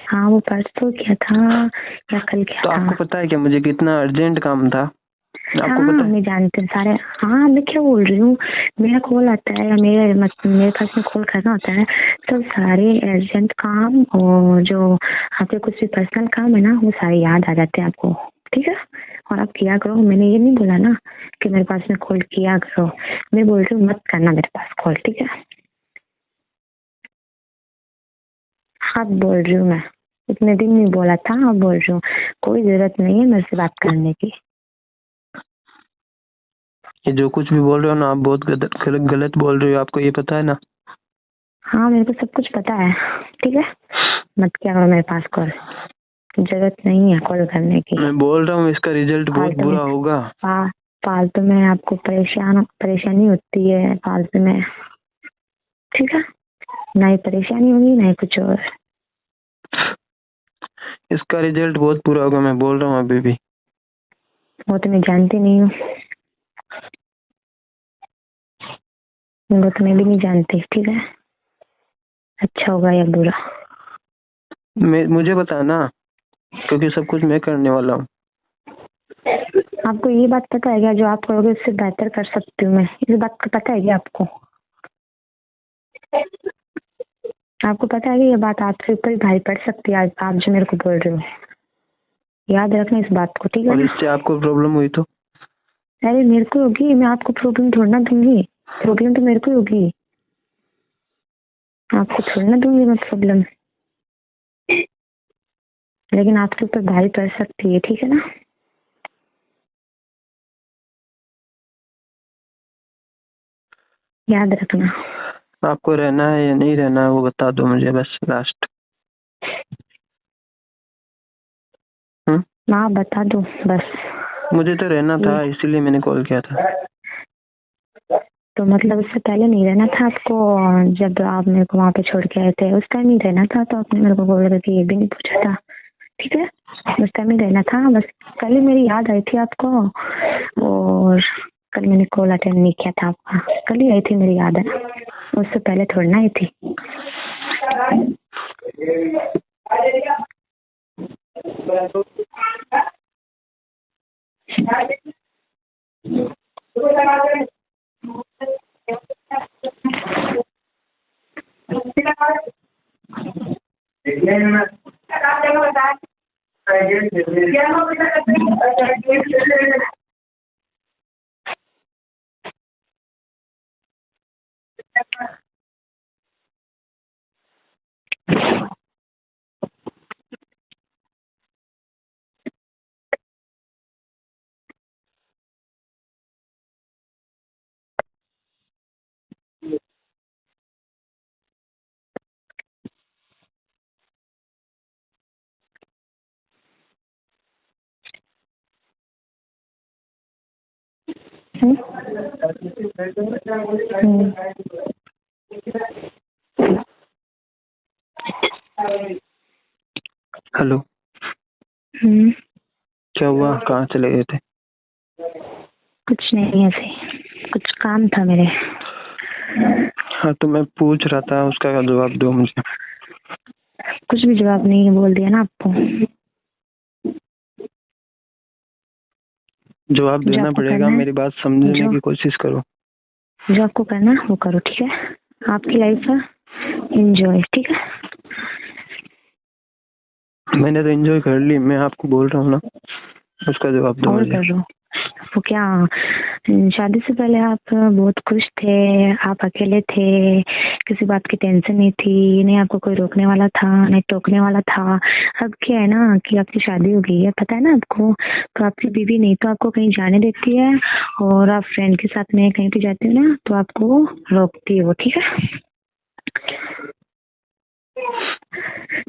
हाँ वो परसों किया था या कल किया तो था। आपको पता है क्या मुझे कितना अर्जेंट काम था, आपको हाँ, पता है? मैं जानती हूँ सारे। हाँ मैं क्या बोल रही हूँ, मेरा कॉल आता है या मेरे पास में कॉल करना होता है, तो सारे अर्जेंट काम और जो आपके कुछ भी पर्सनल काम है ना वो सारे याद आ जाते हैं आपको, ठीक है। और आप किया करो। मैंने ये नहीं बोला ना कि मेरे पास में कॉल किया करो, मैं बोल रही हूँ मत करना मेरे पास कॉल, ठीक है। आप बोल रही हूँ, मैं इतने दिन नहीं बोला था, आप बोल रही हूँ कोई जरूरत नहीं है मेरे से बात करने की। ये जो कुछ भी बोल रहे हो ना आप बहुत गलत बोल रहे हो, आपको ये पता है ना? हाँ मेरे को सब कुछ पता है, ठीक है। मत क्या करो मेरे पास कॉल, जरूरत नहीं है कॉल करने की। मैं बोल रहा हूँ इसका रिजल्ट बहुत बुरा होगा। फालतू में आपको परेशानी होती है फालतू में, ठीक है। ना ही परेशानी होगी ना ही कुछ और। इसका रिजल्ट बहुत बुरा होगा, मैं बोल रहा हूँ अभी भी। वो तो मैं जानती नहीं हूँ, वो तो मैं भी नहीं जानती, ठीक है। अच्छा होगा या बुरा मुझे बताना, क्योंकि सब कुछ मैं करने वाला हूँ। आपको ये बात पता है क्या, जो आप करोगे उससे बेहतर कर सकती हूँ मैं, इस बात का पता है क्या आपको? आपको पता है कि ये बात आपके ऊपर ही भारी पड़ सकती है, आप जो मेरे को बोल रहे हो, याद रखना इस बात को, ठीक है। और इससे आपको प्रॉब्लम हुई तो? अरे मेरे को होगी, मैं आपको प्रॉब्लम थोड़ा ना दूंगी, प्रॉब्लम तो मेरे को होगी, आपको थोड़ा ना दूंगी मैं प्रॉब्लम, लेकिन आपके ऊपर भारी पड़ सकती है, ठीक है ना। याद रखना। आपको रहना है या नहीं रहना है वो बता दो मुझे बस, लास्ट। हाँ बता दो बस। मुझे तो रहना था, इसीलिए मैंने कॉल किया था। तो मतलब उससे पहले नहीं रहना था आपको? जब आप मेरे को वहाँ पे छोड़ के आए थे उस टाइम नहीं रहना था, तो आपने मेरे को कॉल करके ये भी नहीं पूछा था, ठीक है। उस टाइम ही रहना था। बस कल ही मेरी याद आई थी आपको, और कल मैंने कॉल अटेंड नहीं किया था आपका। कल ही आई थी मेरी याद है, उससे पहले थोड़ी ना आई थी। हेलो, क्या हुआ? कहाँ चले गए थे? कुछ नहीं, ऐसे कुछ काम था मेरे। हाँ, तो मैं पूछ रहा था, उसका जवाब दो मुझे। कुछ भी जवाब नहीं है, बोल दिया ना आपको। जवाब देना पड़ेगा, मेरी बात समझने की कोशिश करो। जो आपको करना है वो करो, ठीक है? आपकी लाइफ है, एंजॉय, ठीक है? मैंने तो एंजॉय कर ली, मैं आपको बोल रहा हूँ ना, उसका जवाब दो मुझे। कर लो वो। क्या शादी से पहले आप बहुत खुश थे, आप अकेले थे, किसी बात की टेंशन नहीं थी, नहीं आपको कोई रोकने वाला था, नहीं टोकने वाला था। अब क्या है ना कि आपकी शादी हो गई है, पता है ना आपको, तो आपकी बीवी नहीं तो आपको कहीं जाने देती है, और आप फ्रेंड के साथ में कहीं भी जाते हो ना तो आपको रोकती है वो, ठीक है?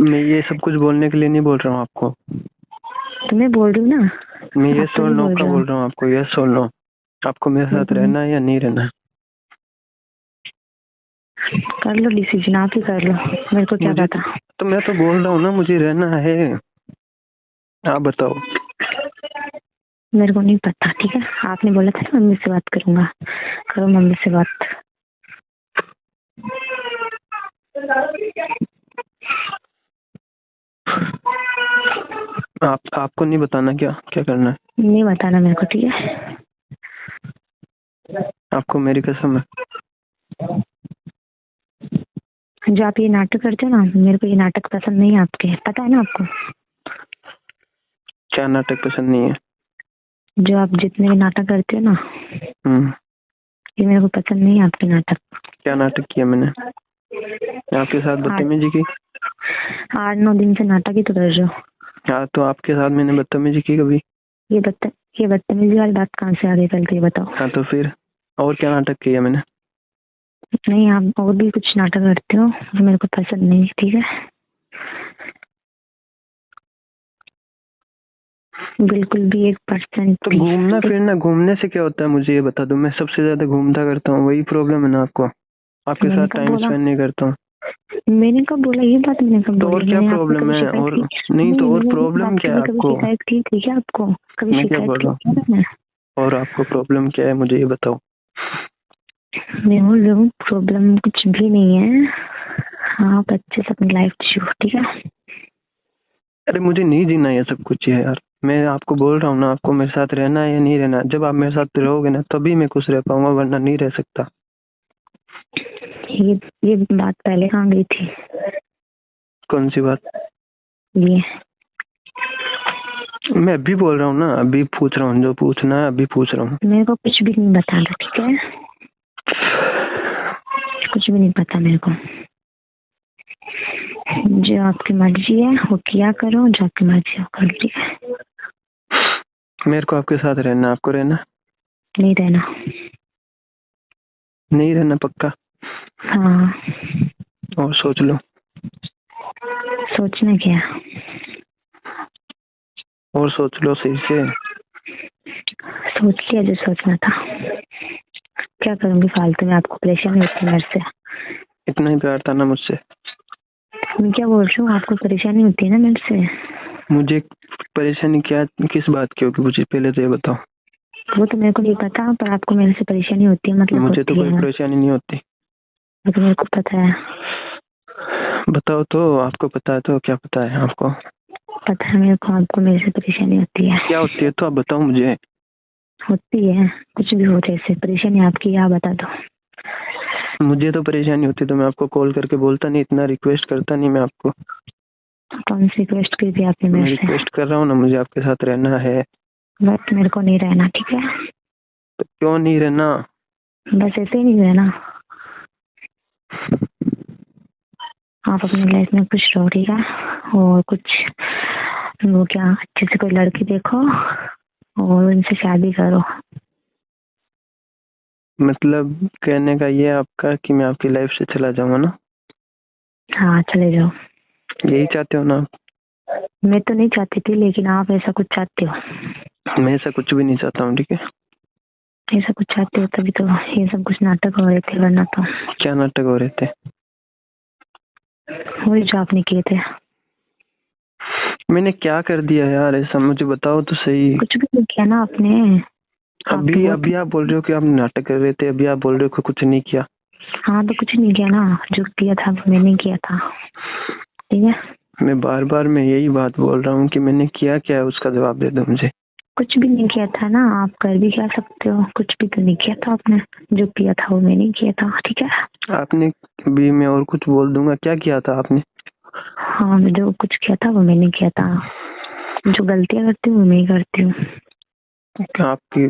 मैं ये सब कुछ बोलने के लिए नहीं बोल रहा हूँ आपको, तो मैं बोल रही हूँ ना, मैं यस और नो का बोल रहा हूँ आपको। यस और नो, आपको मेरे साथ रहना है या नहीं रहना है? कर लो डिसीजन, आप ही कर लो, मेरे को क्या पता। तो मैं तो बोल रहा हूँ ना, मुझे रहना है, आप बताओ। मेरे को नहीं पता, ठीक है? आपने बोला था मम्मी से बात करूंगा, करो मम्मी से बात। आपको नहीं बताना क्या क्या करना है? नहीं बताना मेरे को, ठीक है? आपको मेरी कसम है। जो आप ये नाटक करते हो ना, मेरे को ये नाटक पसंद नहीं है आपके, पता है ना आपको? क्या नाटक पसंद नहीं है? जो आप जितने भी नाटक करते हो ना, ये मेरे को पसंद नहीं है आपके नाटक। क्या नाटक किया मैंने? आपके साथ बदतमीजी की? 8-9 दिन से नाटक ही तो कर रहे हो। हाँ, तो आपके साथ मैंने बदतमीजी की कभी? ये बदतमीजी वाली बात कहाँ से आ गई कल के, बताओ? हाँ, तो फिर और क्या नाटक किया मैंने? नहीं, आप और भी कुछ नाटक करते हो जो मेरे को पसंद नहीं है, ठीक है? बिल्कुल भी 1% तो घूमना फिरना, घूमने से क्या होता है मुझे ये बता दो। मैं सबसे ज्यादा घूमता करता हूँ, वही प्रॉब्लम है ना आपको? आपके साथ टाइम स्पेंड नहीं करता हूँ। मैंने कब बोला ये बात? मैंने कब बोला? और क्या प्रॉब्लम है? और नहीं तो और प्रॉब्लम क्या है आपको? शिकायत की थी क्या आपको कभी? मैं क्या बोल रहा हूँ? और आपको प्रॉब्लम क्या है मुझे ये बताओ। मैं बोल रही हूँ प्रॉब्लम कुछ भी नहीं है, आप अच्छे से अपनी लाइफ जियो, ठीक है? अरे मुझे नहीं जीना ये सब कुछ है यार, मैं आपको बोल रहा हूँ ना, आपको मेरे साथ रहना है या नहीं रहना। जब आप मेरे साथ रहोगे ना तभी मैं खुश रह पाऊंगा, वरना नहीं रह सकता। ये बात पहले कहाँ गई थी? कौन सी बात? ये मैं अभी बोल रहा हूँ ना, अभी पूछ रहा हूँ, जो पूछना है अभी पूछ रहा हूँ। मेरे को कुछ भी नहीं बताना, ठीक है? कुछ भी नहीं पता मेरे को। जो आपकी मर्जी है वो किया करो, जो आपकी मर्जी है वो करो, ठीक है? मेरे को आपके साथ रहना, आपको रहना? नहीं रहना। नहीं रहना पक्का? हाँ। और सोच लो। सोचना क्या? और सोच लो सही से। सोच लिया जो सोचना था। क्या करूंगी फालतू में, आपको परेशानी होती है मेरे से? इतना ही प्यार था ना मुझसे? मैं क्या बोल रही हूँ, आपको परेशानी होती है ना मेरे से? मुझे परेशानी क्या किस बात की होगी मुझे पहले तो ये बताओ। वो तो मेरे को नहीं पता, पर आपको मेरे से परेशानी होती है मतलब मुझे तो कोई परेशानी नहीं होती। वो तो मेरे को पता है। बताओ तो, आपको पता है तो क्या पता है आपको? पता है मेरे को, आपको मेरे से परेशानी होती है। क्या होती है तो आप बताओ मुझे। होती है, कुछ भी हो जैसे परेशानी आपकी, आप बता दो। मुझे तो परेशानी होती तो मैं आपको कॉल करके बोलता नहीं, इतना रिक्वेस्ट करता नहीं मैं आपको। कौन सी रिक्वेस्ट की थी आपने मेरे से? रिक्वेस्ट कर रहा हूँ ना, मुझे आपके साथ रहना है। बस मेरे को नहीं रहना, ठीक है? तो क्यों नहीं रहना? बस ऐसे ही नहीं रहना। आप अपनी लाइफ में खुश रहो, ठीक है? और कुछ वो क्या, अच्छे से कोई लड़की देखो और उनसे शादी करो। मतलब कहने का ये आपका कि मैं आपकी लाइफ से चला जाऊंगा ना? हाँ चले जाओ। यही चाहते हो ना? मैं तो नहीं चाहती थी, लेकिन आप ऐसा कुछ चाहते हो। मैं ऐसा कुछ भी नहीं चाहता हूँ, ठीक है? ऐसा कुछ चाहते हो तभी तो ये सब कुछ नाटक हो रहे थे, वरना तो क्या नाटक हो रहे थे? वही जो आपने किए थे। मैंने क्या कर दिया यार ऐसा, मुझे बताओ तो सही। कुछ भी नहीं किया ना आपने। अभी आप बोल रहे हो कि आप नाटक कर रहे थे, अभी आप बोल रहे हो कि कुछ नहीं किया। हाँ तो कुछ नहीं किया ना, जो किया था मैंने किया था, ठीक है? मैं बार बार मैं यही बात बोल रहा हूँ कि मैंने किया क्या है, उसका जवाब दे दो मुझे। कुछ भी नहीं किया था ना, आप कर भी क्या सकते हो? कुछ भी तो नहीं किया था आपने, जो किया था वो मैंने किया था, ठीक है? आपने भी, मैं और कुछ बोल दूंगा, क्या किया था आपने? हाँ जो कुछ किया था वो मैंने किया था। जो गलतियां करती हूँ मैं ही करती हूँ। आपकी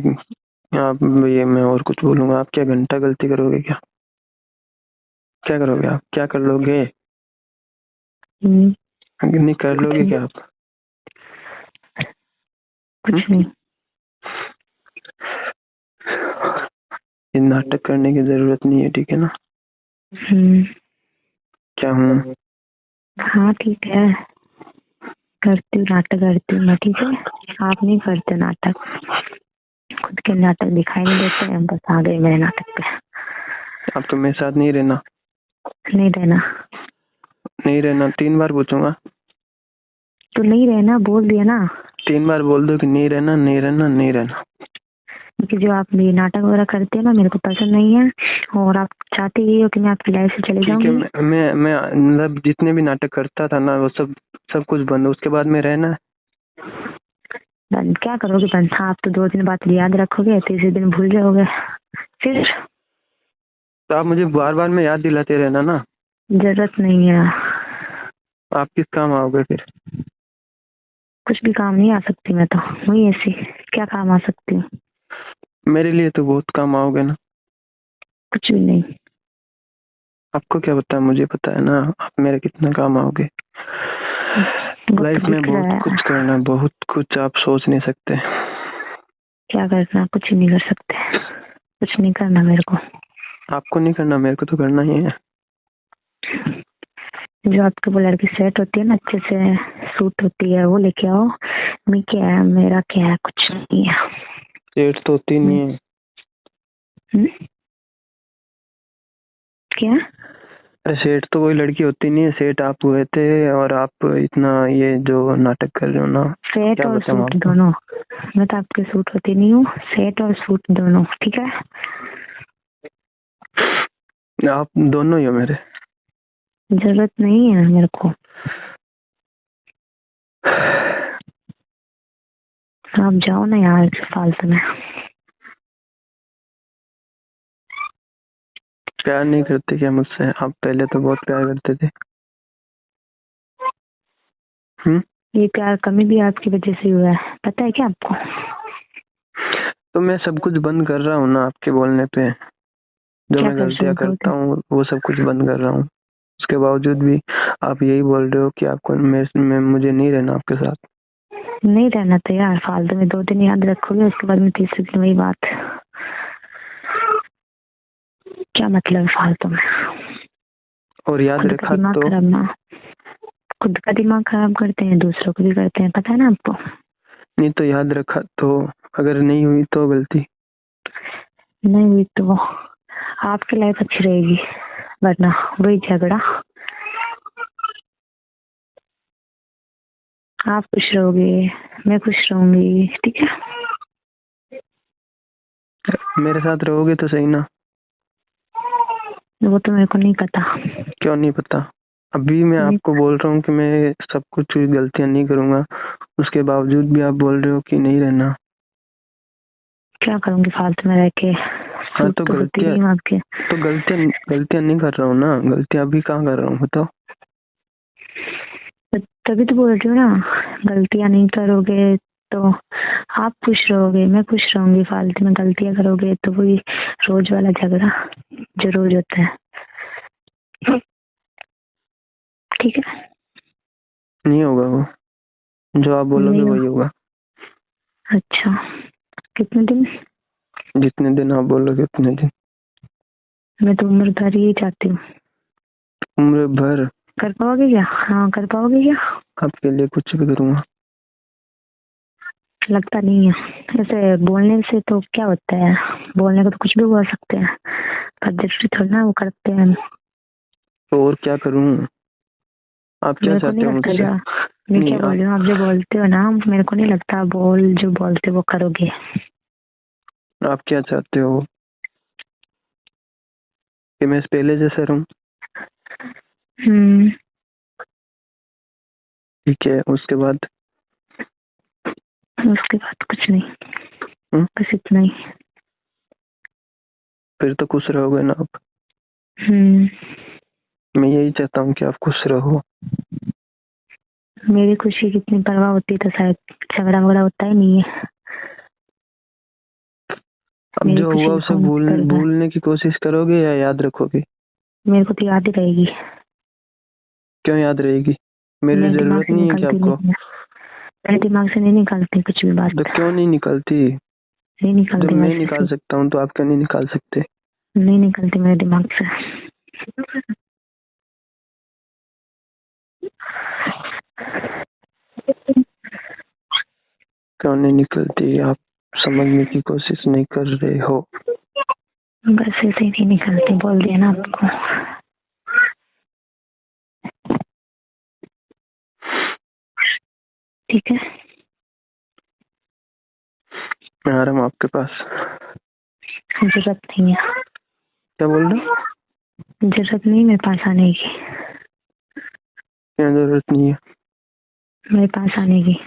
आप ये मैं और कुछ बोलूंगा, आप क्या घंटा गलती करोगे? क्या क्या करोगे आप? क्या कर लोगे? नहीं कर लोगे क्या आप? कुछ नहीं। ये नाटक करने की जरूरत नहीं है, ठीक है ना? क्या हूँ? हाँ ठीक है, करती हूँ नाटक, करती हूँ मैं, ठीक है? आप नहीं करते नाटक, खुद के नाटक दिखाई नहीं देते हैं, बस आ गए मेरे नाटक पे। आप तो मेरे साथ नहीं रहना। नहीं रहना। नहीं रहना 3 बार पूछूंगा तो नहीं रहना बोल दिया ना। 3 बार बोल दो कि नहीं रहना, नहीं रहना, नहीं रहना। क्योंकि जो आप ये नाटक वगैरह करते हैं ना, मेरे को पसंद नहीं है, और आप चाहते ही हो कि मैं आपकी लाइफ से चले जाऊंगी। ठीक है, मैं मतलब जितने भी नाटक करता था ना वो सब कुछ बंद, उसके बाद में रहना है। बंद क्या करोगे? बंद आप तो 2 दिन बाद याद रखोगे, तीसरे दिन भूल जाओगे फिर। तो आप मुझे बार बार में याद दिलाते रहना ना। जरूरत नहीं है। आप किस काम आओगे फिर? कुछ भी काम नहीं आ सकती मैं तो, वही ऐसी क्या काम आ सकती हूँ? मेरे लिए तो बहुत काम आओगे ना। कुछ भी नहीं। आपको क्या पता है? मुझे पता है ना आप मेरे कितना काम आओगे। लाइफ में बहुत कुछ करना, बहुत कुछ आप सोच नहीं सकते। क्या करना? कुछ नहीं कर सकते, कुछ नहीं करना मेरे को। आपको नहीं करना, मेरे को तो करना ही है। जो आपके वो लड़की सेट होती है ना, अच्छे से सूट होती है, वो लेके आओ। मैं क्या है, मेरा क्या है, कुछ नहीं है। सेट तो होती नहीं है। क्या? अरे सेट तो कोई लड़की होती नहीं है, सेट आप हुए थे। और आप इतना ये जो नाटक कर रहे हो ना, सेट और सूट दोनों। मैं तो आपके सूट होती नहीं हूँ, सेट और सूट दोनों, ठीक है? आप दोनों ही हो मेरे। जरूरत नहीं है मेरे को। आप जाओ ना यार फालतू में। प्यार नहीं करते क्या मुझसे? आप पहले तो बहुत प्यार करते थे। ये प्यार कमी भी आपकी वजह से हुआ है, पता है क्या आपको? तो मैं सब कुछ बंद कर रहा हूँ ना आपके बोलने पे। जो मैं गलतियाँ करता हूँ वो सब कुछ बंद कर रहा हूँ। उसके बावजूद भी आप यही बोल रहे हो कि आपको मुझे नहीं रहना आपके साथ। नहीं रहना तो यार फालतू में 2 दिन याद रखोगे, उसके बाद में तीसरे दिन वही बात। क्या मतलब फालतू में? और याद रखा तो खुद का दिमाग खराब करते हैं, दूसरों को भी करते हैं, पता है ना आपको? नहीं तो याद रखा तो, अगर नहीं हुई तो गलती नहीं हुई तो आपकी लाइफ अच्छी रहेगी, वरना वही झगड़ा। आप खुश रहोगे, मैं खुश रहूंगी, ठीक है। मेरे साथ रहोगे तो सही ना। वो तो मेरे को नहीं पता। क्यों नहीं पता? अभी मैं आपको बोल रहा हूँ कि मैं सब कुछ गलतियां नहीं करूंगा, उसके बावजूद भी आप बोल रहे हो कि नहीं रहना। क्या करूंगी फालतू में रह के? हाँ तो गलतियां नहीं कर रहा हूँ ना। गलतियां अभी कहाँ कर रहा हूँ बताओ? तभी तो बोल रही हूँ ना, गलतियां नहीं करोगे तो आप खुश रहोगे, मैं खुश रहूंगी। फालतू में गलतियां करोगे तो वही रोज वाला झगड़ा जो रोज होता है, ठीक है। नहीं होगा वो, जो आप बोलोगे वही होगा। अच्छा, कितने दिन? जितने दिन आप बोलोगे उतने दिन। मैं तो उम्र भर ही चाहती हूँ। उम्र भर? कर पाओगे क्या? हाँ, कर पाओगे क्या? आपके लिए कुछ भी करूँगा। लगता नहीं है। ऐसे बोलने से तो क्या होता है, बोलने को तो कुछ भी बोल सकते हैं, पर जरूरी थोड़ा ना वो करते हैं। तो और क्या करूँ? आप क्या चाहते हो मुझसे? मैं क्या बोल रही हूँ, आप जो बोलते हो ना, मेरे को नहीं लगता जो बोलते हो वो करोगे। आप क्या चाहते हो? कि मैं पहले जैसा रहूं? ठीक है, उसके बाद कुछ नहीं। बस इतना ही। फिर तो खुश रहोगे ना आप? मैं यही चाहता हूँ कि आप खुश रहो। मेरी खुशी कितनी परवाह होती तो शायद झगड़ा वगड़ा होता ही नहीं है। अब जो हुआ उसे भूलने की कोशिश करोगे या याद रखोगे? मेरे को तो याद ही रहेगी। क्यों याद रहेगी? मेरी जरूरत नहीं है क्या आपको? मेरे दिमाग से नहीं निकलती कुछ भी बात। तो क्यों नहीं निकलती? नहीं निकलती। जब मैं निकाल सकता हूँ तो आप क्यों नहीं निकाल सकते? नहीं निकलती मेरे दिमाग से। क्यों नहीं निकलती? आप समझने की कोशिश नहीं कर रहे हो। बस ऐसे ही नहीं निकलती, बोल दिया ना आपको। ठीक है, मैं आ रहा हूँ आपके पास। जरूरत नहीं है। क्या बोल रहे हो? जरूरत नहीं मेरे पास आने की। क्या जरूरत नहीं है मेरे पास आने की?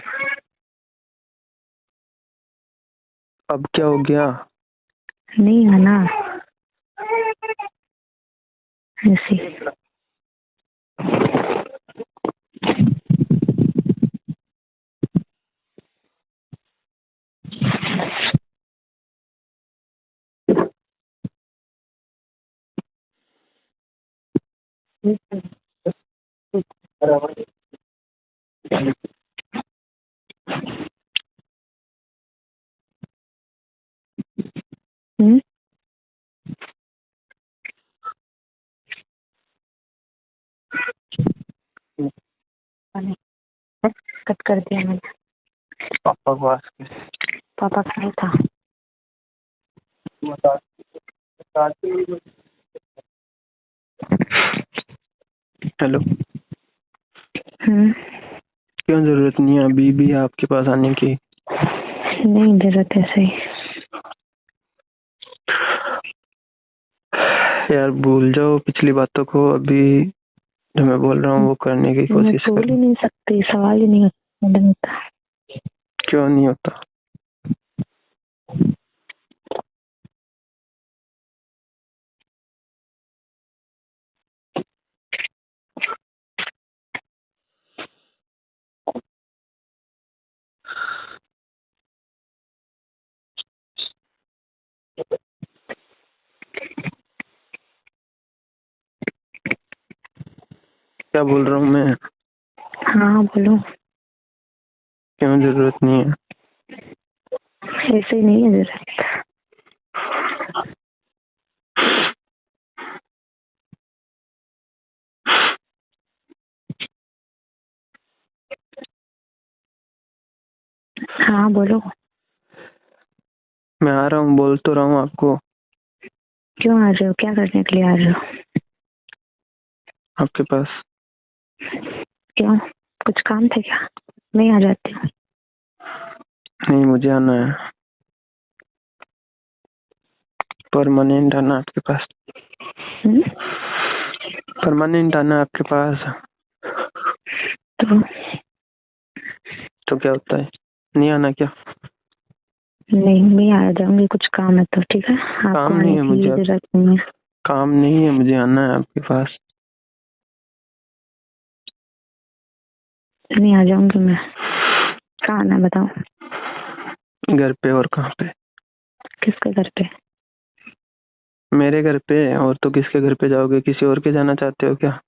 अब क्या हो गया? नहीं आना ऐसे। कट कर दिया मैंने। पापा को आस के। पापा कहाँ था? हेलो। क्यों जरूरत नहीं है अभी भी आपके पास आने की? नहीं जरूरत है सही। यार भूल जाओ पिछली बातों को। अभी जो मैं बोल रहा हूँ वो करने की कोशिश करो। भूल ही नहीं सकती, सवाल ही नहीं होता। क्यों नहीं होता? क्या बोल रहा हूँ मैं? हाँ बोलो। क्यों जरूरत नहीं है? ऐसे ही नहीं है जरूरत। हाँ बोलो। मैं आ रहा हूँ, बोल तो रहा हूँ आपको। क्यों आ रहे हो? क्या करने के लिए आ रहे हो? आपके पास। क्यों, कुछ काम था क्या? मैं आ जाती हूँ। नहीं, मुझे आना है, परमानेंट आना आपके पास। परमानेंट आना आपके पास। तो क्या होता है, नहीं आना क्या? नहीं, मैं आ जाऊंगी, कुछ काम है तो। ठीक है, काम नहीं है मुझे, जरूरत नहीं है। काम नहीं है, मुझे आना है आपके पास। नहीं, आ जाऊंगी मैं। कहाँ आना बताओ? घर पे। और कहाँ पे? किसके घर पे? मेरे घर पे। और तो किसके घर पे जाओगे? किसी और के जाना चाहते हो क्या?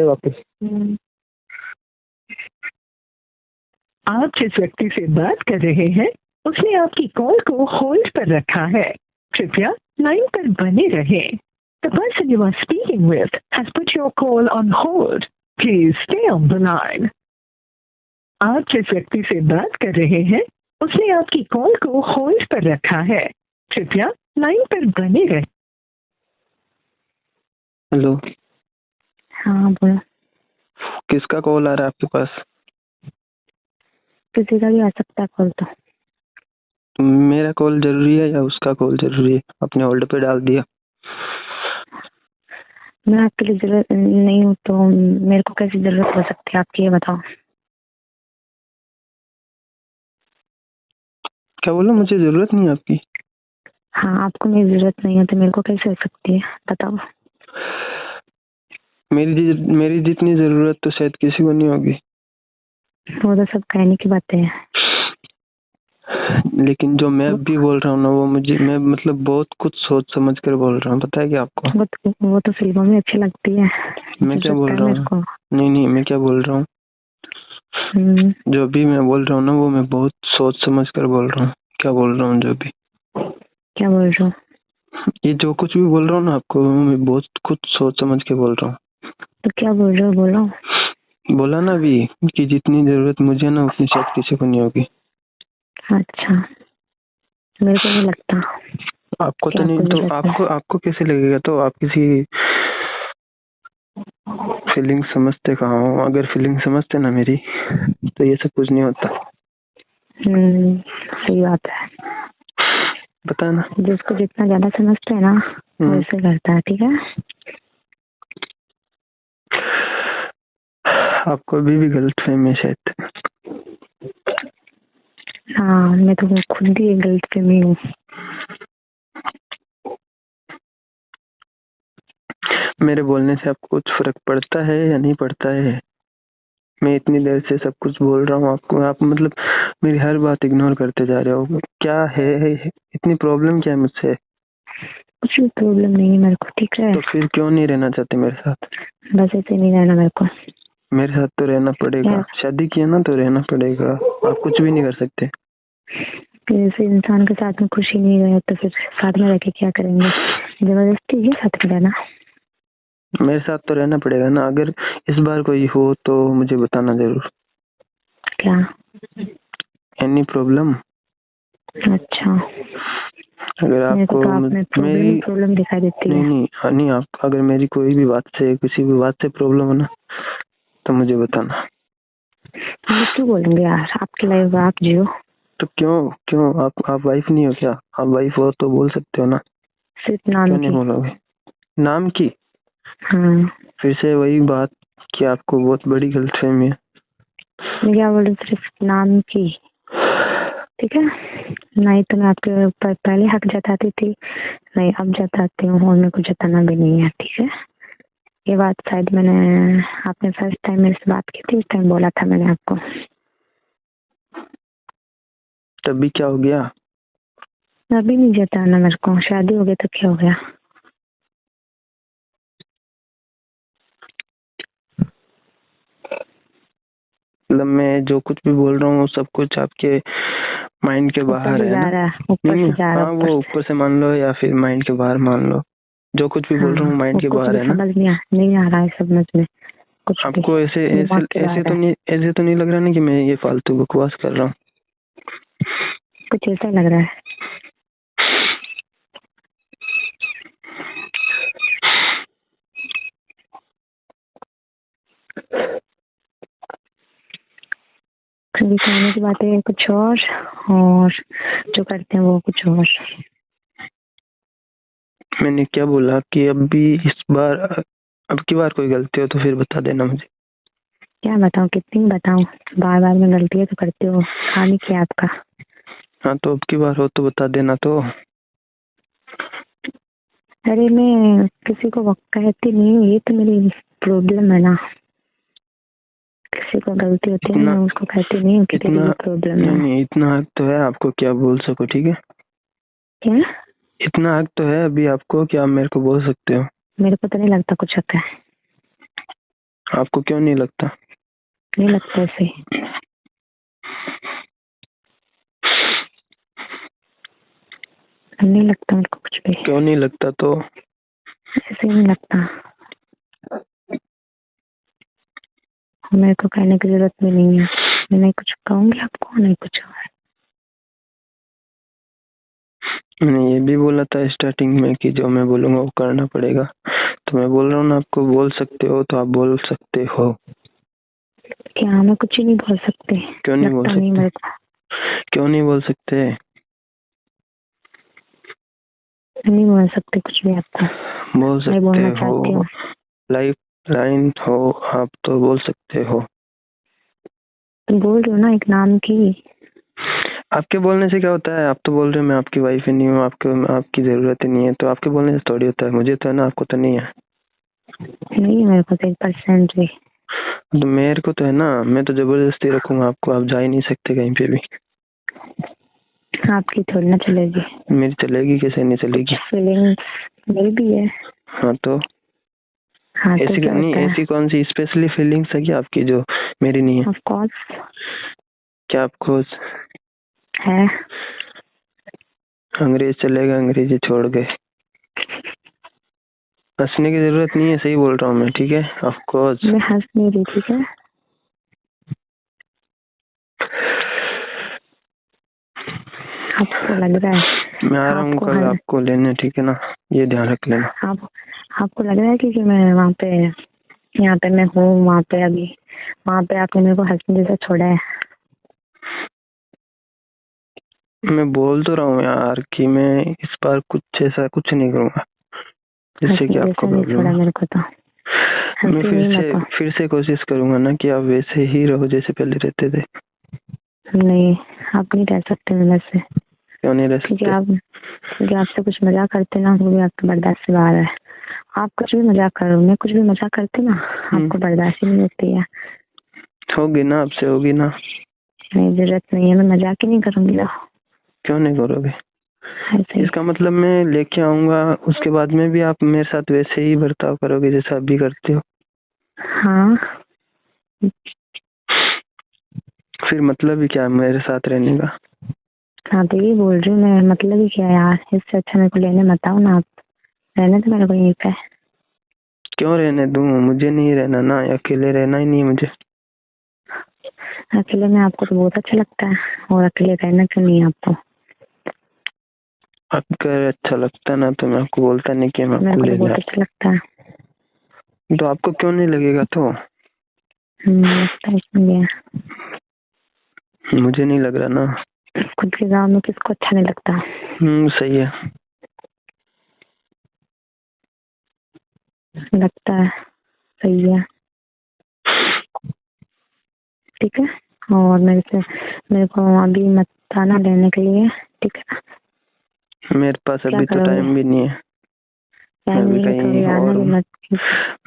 वापस। आप जिस व्यक्ति से बात कर रहे हैं उसने आपकी कॉल को होल्ड पर रखा है, कृपया लाइन पर बने रहें। The person you are speaking with has put your call on hold. Please stay on the line. आप जिस व्यक्ति से बात कर रहे हैं उसने आपकी कॉल को होल्ड पर रखा है, कृपया लाइन पर बने रहें। हेलो। हाँ बोलो। किसका कॉल आ रहा है आपके पास? किसी का भी आ सकता है कॉल तो। मेरा कॉल जरूरी है या उसका कॉल जरूरी है? अपने होल्ड पे डाल दिया। मैं आपके लिए जरूरत नहीं हूँ तो मेरे को कैसी जरूरत हो सकती है आपकी, ये बताओ। क्या बोला? मुझे जरूरत नहीं है आपकी। हाँ, आपको मेरी जरूरत नहीं है तो मेरे को कैसे हो सकती है, बताओ। मेरी जितनी जरूरत तो शायद किसी को नहीं होगी। वो तो सब कहने की बातें हैं। लेकिन जो मैं भी बोल रहा हूँ ना, वो मैं मतलब बहुत कुछ सोच समझ कर बोल रहा हूँ, पता है क्या आपको? वो तो फिल्मों में अच्छी लगती है। मैं क्या बोल रहा हूँ? नहीं, मैं क्या बोल रहा हूँ, जो भी मैं बोल रहा हूँ ना, वो मैं बहुत सोच समझ कर बोल रहा हूँ। क्या बोल रहा हूँ? जो भी क्या बोल रहा हूँ? ये जो कुछ भी बोल रहा हूँ ना आपको, मैं बहुत कुछ सोच समझ के बोल रहा हूँ। तो क्या बोल रहे हो, बोलो। बोला ना अभी कि जितनी जरूरत मुझे ना उतनी शायद किसी को नहीं होगी। अच्छा, मेरे को नहीं लगता। आपको तो नहीं, तो आपको कैसे लगेगा? तो आप किसी फीलिंग समझते कहाँ हो? अगर फीलिंग समझते ना मेरी, तो ये सब कुछ नहीं होता। सही बात है। बता ना, जिसको जितना ज्यादा समझते हैं ना वैसे करता है। ठीक है, आपको अभी भी गलतफहमी है शायद। हाँ, मैं तो खुद ही गलतफहमी हूँ। मेरे बोलने से आपको कुछ फर्क पड़ता है या नहीं पड़ता है? मैं इतनी देर से सब कुछ बोल रहा हूँ आपको, आप मतलब मेरी हर बात इग्नोर करते जा रहे हो। क्या है इतनी प्रॉब्लम क्या है मुझसे? कुछ भी प्रॉब्लम नहीं है मेरे को, ठीक है। तो फिर क्यों नहीं रहना चाहते मेरे साथ? बस ऐसे नहीं रहना मेरे को। मेरे साथ तो रहना पड़ेगा। शादी किया ना तो रहना पड़ेगा। आप कुछ भी नहीं कर सकते। किसी इंसान के साथ में खुशी नहीं रहे तो फिर साथ में रह के क्या करेंगे? जबरदस्ती है साथ में रहना। मेरे साथ तो रहना पड़ेगा ना। अगर इस बार कोई हो तो मुझे बताना जरूर। क्या? Any problem? अच्छा, अगर आपको मेरी प्रॉब्लम दिखाई देती है। नहीं, आप अगर मेरी कोई भी बात से, किसी भी बात से प्रॉब्लम है ना, तो मुझे बताना। मैं क्यों बोलूंगी यार, आपकी लाइफ आप जियो। तो क्यों आप वाइफ नहीं हो क्या? आप वाइफ हो तो बोल सकते हो ना। सिर्फ नाम क्यों की। नहीं बोलोगे? नाम की? हाँ। फिर से वही बात कि आपको बहुत बड़ी गलतफहमी है। मैं क्या बोल रही, सिर्फ नाम की। ठीक है, नहीं तो मैं आपके ऊपर पहले हक जताती थी, नहीं अब जताती हूँ और मेरे को जताना भी नहीं है। ठीक है, ये बात शायद आपने फर्स्ट टाइम मेरे से बात की थी, उस टाइम बोला था मैंने आपको। तब भी क्या हो गया? अभी नहीं जताना मेरे को, शादी हो गई तो क्या हो गया? मतलब मैं जो कुछ भी बोल रहा हूँ सब कुछ आपके माइंड के बाहर है ना? हाँ, वो ऊपर से मान लो या फिर माइंड के बाहर मान लो। जो कुछ भी बोल रहा हूँ माइंड के बाहर है ना? समझ नहीं आ रहा है समझ में कुछ। आपको ऐसे तो नहीं लग रहा ना कि मैं ये फालतू बकवास कर रहा हूँ? कुछ ऐसा लग रहा है। कभी कहने की बातें कुछ और जो करते हैं वो कुछ और। मैंने क्या बोला कि अब की बार कोई गलती हो तो फिर बता देना मुझे। क्या बताऊं, कितनी बताऊं, बार बार में गलतियां तो करते हो, हानि क्या आपका। हाँ तो अब की बार हो तो बता देना। तो अरे मैं किसी को कहती नहीं हूँ, ये तो मेरी प्रॉब्लम है ना। किसी को गलती होती है मैं उसको कहती नहीं हूँ कि तेरी प्रॉब्लम है। नहीं, इतना हक तो है आपको क्या बोल सको, ठीक है। क्या इतना हक तो है अभी आपको कि आप मेरे को बोल सकते हो। मेरे को तो नहीं लगता कुछ हक है। आपको क्यों नहीं लगता? नहीं लगता ऐसे। नहीं लगता मेरे को कुछ भी। क्यों नहीं लगता? तो ऐसे नहीं लगता। मेरे को कहने की जरूरत भी नहीं है। मैं नहीं कुछ कहूंगी आपको, नहीं कुछ और। मैंने ये भी बोला था स्टार्टिंग में कि जो मैं बोलूंगा वो करना पड़ेगा। तो मैं बोल रहा हूँ ना, आपको बोल सकते हो तो आप बोल सकते हो। क्या मैं कुछ ही नहीं बोल सकते? क्यों नहीं बोल सकते? क्यों नहीं बोल सकते? नहीं बोल सकते कुछ भी आपको। बोल सकते हो। लाइफ लाइन हो आप तो बोल सकते हो। तुम बोल रहे हो ना एक नाम की। आपके बोलने से क्या होता है? आप तो बोल रहे हो मैं आपकी वाइफ ही नहीं हूँ, आपकी जरूरत ही नहीं है। तो आपके बोलने से थोड़ी होता है। मुझे तो है ना, आपको तो नहीं है। नहीं मेरे को 1% भी। तो मेरे को तो है ना, मैं तो जबरदस्ती रखूंगा आपको। आप जा ही नहीं सकते कहीं पे भी। आपकी थोड़ी ना चलेगी। मेरी चलेगी, कैसे नहीं चलेगी? फीलिंग्स मेरी भी है। हाँ तो हाँ ऐसी तो नहीं, ऐसी कौन सी स्पेशली फीलिंग्स है क्या आपकी जो मेरी नहीं है? ऑफ कोर्स क्या आपको है। अंग्रेज चलेगा, अंग्रेजी छोड़ गए। हंसने की जरूरत नहीं है, सही बोल रहा हूँ मैं, ठीक है। ऑफ कोर्स मैं हंस नहीं रही, ठीक है। आपको लग रहा है मैं आ रहा हूँ कल आपको लेने, ठीक है ना, ये ध्यान रख लेना। आपको लग रहा है कि मैं वहाँ पे, यहाँ पे मैं हूँ, वहाँ पे अभी वहाँ पे आपने मेरे को हंसने जैसा छोड़ा है। मैं बोल तो रहा हूँ यार कि मैं इस बार कुछ ऐसा कुछ नहीं करूँगा जिससे कि आपको प्रॉब्लम हो। मेरे को तो मैं फिर से कोशिश करूँगा ना कि आप वैसे ही रहो जैसे पहले रहते थे। नहीं आप नहीं रह सकते मेरे से। क्यों नहीं रह सकते? क्योंकि आपसे कुछ मजाक करते ना, वो भी आपके बर्दाश्त से बाहर है। आप कुछ भी मजाक करो, मैं कुछ भी मजाक करते ना, आपको बर्दाश्त ही नहीं होती है। होगी ना, आपसे होगी ना। नहीं जरूरत नहीं है, मैं मजाक ही नहीं करूंगी ना। क्यों नहीं करोगे? इसका मतलब मैं लेके आऊंगा, उसके बाद में भी आप मेरे साथ वैसे ही बर्ताव करोगे जैसा अभी करते हो। हाँ फिर मतलब ही क्या है मेरे साथ रहने का? हाँ तो ये बोल रही हूँ मैं, मतलब ही क्या यार। इससे अच्छा मेरे को लेने मत आओ ना, आप रहने तो मेरे को यहीं पे। क्यों रहने दूं? मुझे नहीं रहना ना, अकेले रहना ही नहीं मुझे। अकेले में आपको तो बहुत अच्छा लगता है, और अकेले रहना क्यों नहीं आपको? अगर अच्छा लगता ना तो मैं आपको बोलता नहीं कि मैं आपको ले बहुत अच्छा लगता है। तो आपको क्यों नहीं लगेगा? तो मुझे नहीं लग रहा ना। खुद के गाँव में किसको अच्छा नहीं लगता? सही है, लगता है, सही है, ठीक है। और मेरे को अभी मत आना लेने के लिए, ठीक है। मेरे पास अभी तो टाइम भी नहीं है।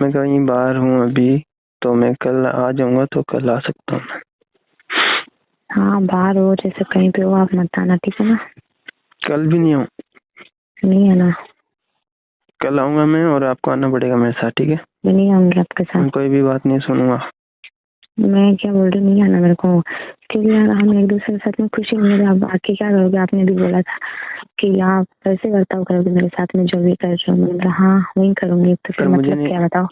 मैं कहीं बाहर हूँ अभी, तो मैं कल आ जाऊंगा, तो कल आ सकता हूँ। हाँ बाहर हो, जैसे कहीं पे हो, आप मत आना, ठीक है ना। कल भी नहीं हूँ। नहीं है ना। कल आऊंगा मैं, और आपको आना पड़ेगा मेरे साथ, ठीक है। मैं नहीं आऊंगी आपके साथ। मैं कोई भी बात नहीं सुनूंगा। मैं क्या बोल रही हूँ, नहीं आना मेरे को, क्योंकि यार हम एक दूसरे के साथ में खुशी मिले। आप आके क्या करोगे? आपने भी बोला था कि आप कैसे बर्ताव करोगे मेरे साथ में, जो भी कर रहे हो। मैंने हाँ वही करूंगी। तो फिर मतलब क्या बताओ?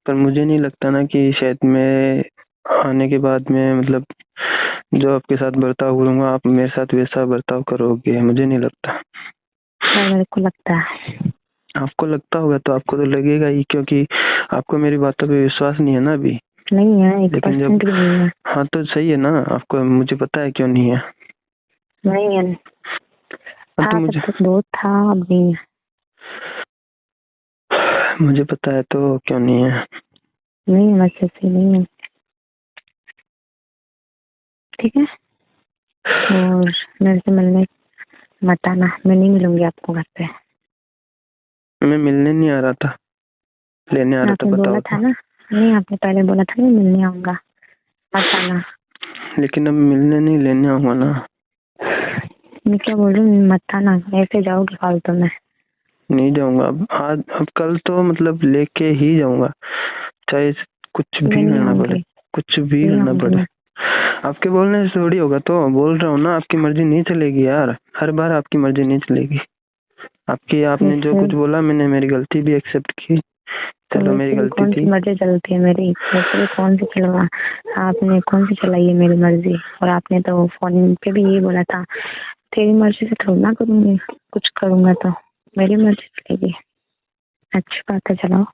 पर मुझे नहीं लगता ना कि शायद मैं आने के बाद में मतलब जो आपके साथ बर्ताव करूंगा आप मेरे साथ वैसा बर्ताव करोगे, मुझे नहीं लगता। मेरे को लगता है। आपको लगता होगा तो आपको तो लगेगा ही, क्योंकि आपको मेरी बातों पे विश्वास नहीं है ना अभी। नहीं है, लेकिन जब भी नहीं है। हाँ तो सही है ना, आपको मुझे पता है क्यों नहीं है। नहीं है तो मुझे दोस्त था, अब नहीं है। मुझे पता है तो क्यों नहीं है। नहीं है, से नहीं है। ठीक है, और मेरे से मिलने मत आना, मैं नहीं मिलूंगी आपको घर पे। मैं मिलने नहीं आ रहा था, लेने आ रहा था। बोला था ना, नहीं आपने पहले बोला था ना मिलने आऊंगा, मत आना। लेकिन अब मिलने नहीं, लेने आऊंगा ना। मैं क्या बोल रही हूँ, मत आना, ऐसे जाओगे फालतू में। नहीं जाऊंगा अब कल तो मतलब लेके ही जाऊंगा, चाहे कुछ भी करना पड़े, कुछ भी करना पड़े। आपके बोलने से थोड़ी होगा, तो बोल रहा हूँ ना, आपकी मर्जी नहीं चलेगी यार, हर बार आपकी मर्जी नहीं चलेगी। आपने जो कुछ बोला मैंने मेरी गलती भी एक्सेप्ट की, चलो मेरी गलती कौन सी मर्जी चलती है मेरी? कौन सी चलवा, आपने कौन सी चलाई है मेरी मर्जी? और आपने तो फोन पे भी ये बोला था, तेरी मर्जी से थोड़ा ना करूंगी, कुछ करूंगा तो मेरी मर्जी चलेगी। अच्छी बात है, चलो।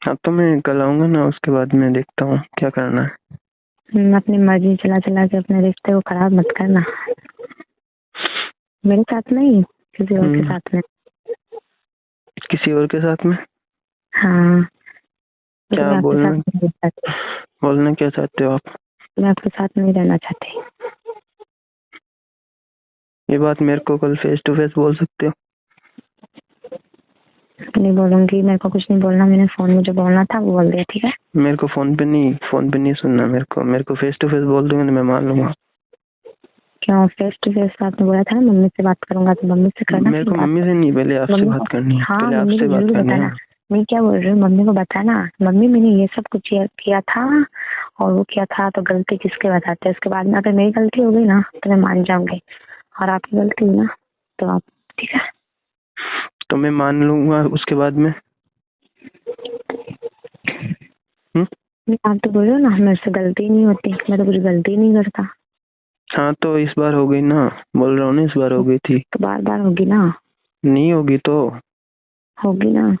अब तो मैं कल आऊंगा ना, उसके बाद मैं देखता हूँ क्या करना है। अपनी मर्जी चला चला के अपने रिश्ते को खराब मत करना, मेरे साथ नहीं, किसी और के साथ में। किसी और के साथ में? हाँ। क्या बोलना क्या चाहते हो आप? मैं आपके साथ नहीं रहना चाहती। ये बात मेरे को कल फेस टू फेस बोल सकते हो? नहीं बोलूंगी, मेरे को कुछ नहीं बोलना, मैंने फोन में जो बोलना था वो बोल दिया, ठीक है? मेरे को फोन पे नहीं सुनना, मेरे को फेस टू फेस बोल दूंगा तो मैं मान लूंगा। क्यों फेस टू फेस? आपने बोला था ना मम्मी से बात करूंगा, तो मम्मी से करना। मेरे को मम्मी से नहीं, पहले आपसे बात करनी है। हाँ, पहले आपसे बात करनी है। मैं क्या बोल रही हूँ, मम्मी को बताना, मम्मी मैंने ये सब कुछ किया था और वो किया था, तो गलती किसके बताते हैं? उसके बाद में अगर मेरी गलती हो गई ना तो मैं मान जाऊंगी, और आपकी गलती हुई ना तो आप, ठीक है? तो मैं मान लूंगा उसके बाद में। आप तो बोल रहे हो ना मेरे से गलती नहीं होती, मैं तो कुछ गलती नहीं करता। हाँ तो इस बार हो गई ना, बोल रहा हूँ ना, इस बार हो गई थी तो बार बार होगी ना? नहीं होगी तो होगी ना।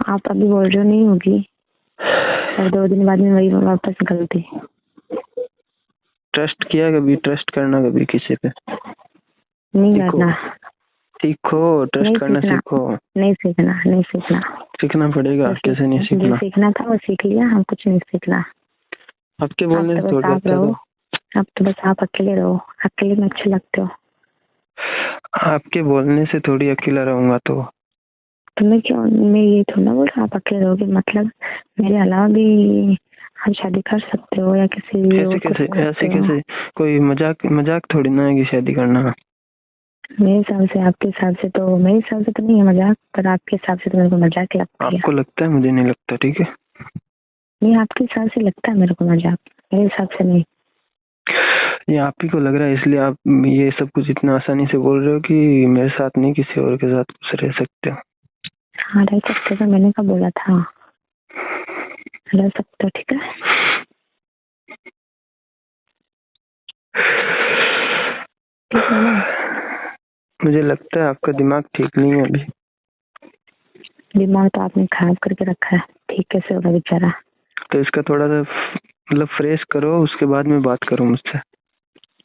आप अभी बोल रहे हो नहीं होगी, और 2 दिन बाद में वही वापस गलती। ट्रस्ट किया कभी? ट्रस्ट करना कभी किसी पे? नहीं करना। सीखो, ट्रस्ट करना सीखो। नहीं सीखना। सीखना पड़ेगा, कैसे नहीं सीखना? जो सीखना था वो सीख लिया, हम कुछ नहीं सीखना। आपके बोलने से थोड़ा आप रहो, अब तो बस आप अकेले रहो, अकेले में अच्छे लगते हो। आपके बोलने से थोड़ी अकेला रहूंगा तो मैं क्यों, मैं ये थोड़ा बोल रहा आप अकेले रहोगे, मतलब मेरे अलावा भी हम शादी कर सकते हो या किसी कैसे कोई मजाक थोड़ी ना है कि शादी करना। मेरे हिसाब से, आपके हिसाब से तो, मेरे हिसाब से तो नहीं है मजाक, पर आपके हिसाब से तो मेरे को मजाक लगता है। आपको लगता है, मुझे नहीं लगता, ठीक है? नहीं, आपके हिसाब से लगता है मेरे को मजाक, मेरे हिसाब से नहीं। ये आप ही को लग रहा है, इसलिए आप ये सब कुछ इतना आसानी से बोल रहे हो कि मेरे साथ नहीं किसी और के साथ कुछ रह सकते हो। हाँ रह सकते हो, मैंने कब बोला था? रह सकते हो, ठीक है? ठीक है ना? मुझे लगता है आपका दिमाग ठीक नहीं है अभी। दिमाग तो आपने खराब करके रखा है, ठीक कैसे होगा बेचारा? तो इसका थोड़ा सा मतलब फ्रेश करो, उसके बाद में बात करो मुझसे।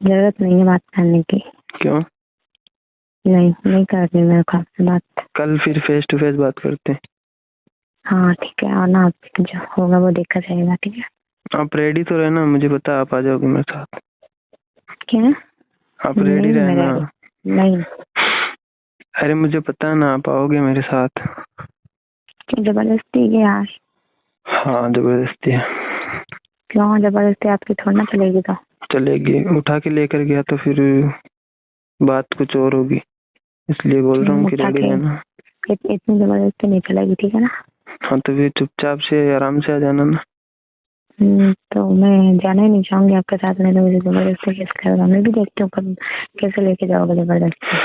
जरूरत नहीं है बात करने की। क्यों? नहीं करनी मेरे को आपसे बात। कल फिर फेस टू फेस बात करते हैं। हाँ ठीक है, और ना आप जो होगा वो देखा जाएगा, ठीक है? आप रेडी तो रहना, मुझे पता आप आ जाओगे मेरे साथ। क्या? आप रेडी रहना। नहीं। अरे मुझे पता ना, आप आओगे मेरे साथ। जबरदस्ती है यार। हाँ जबरदस्ती है। क्यों जबरदस्ती? आपकी थोड़ी ना चलेगी। तो चलेगी, उठा के लेकर गया तो फिर बात कुछ और होगी, इसलिए बोल रहा हूँ कि रेडी रहना। इतनी जबरदस्ती नहीं चलेगी, ठीक है ना? हाँ तो फिर चुपचाप से आराम से आ जाना ना। तो मैं जाना ही नहीं चाहूंगी आपके साथ में, तो मुझे जबरदस्ती कैसे करेगा? मैं भी देखती हूँ कब कैसे लेके जाओगे जबरदस्ती।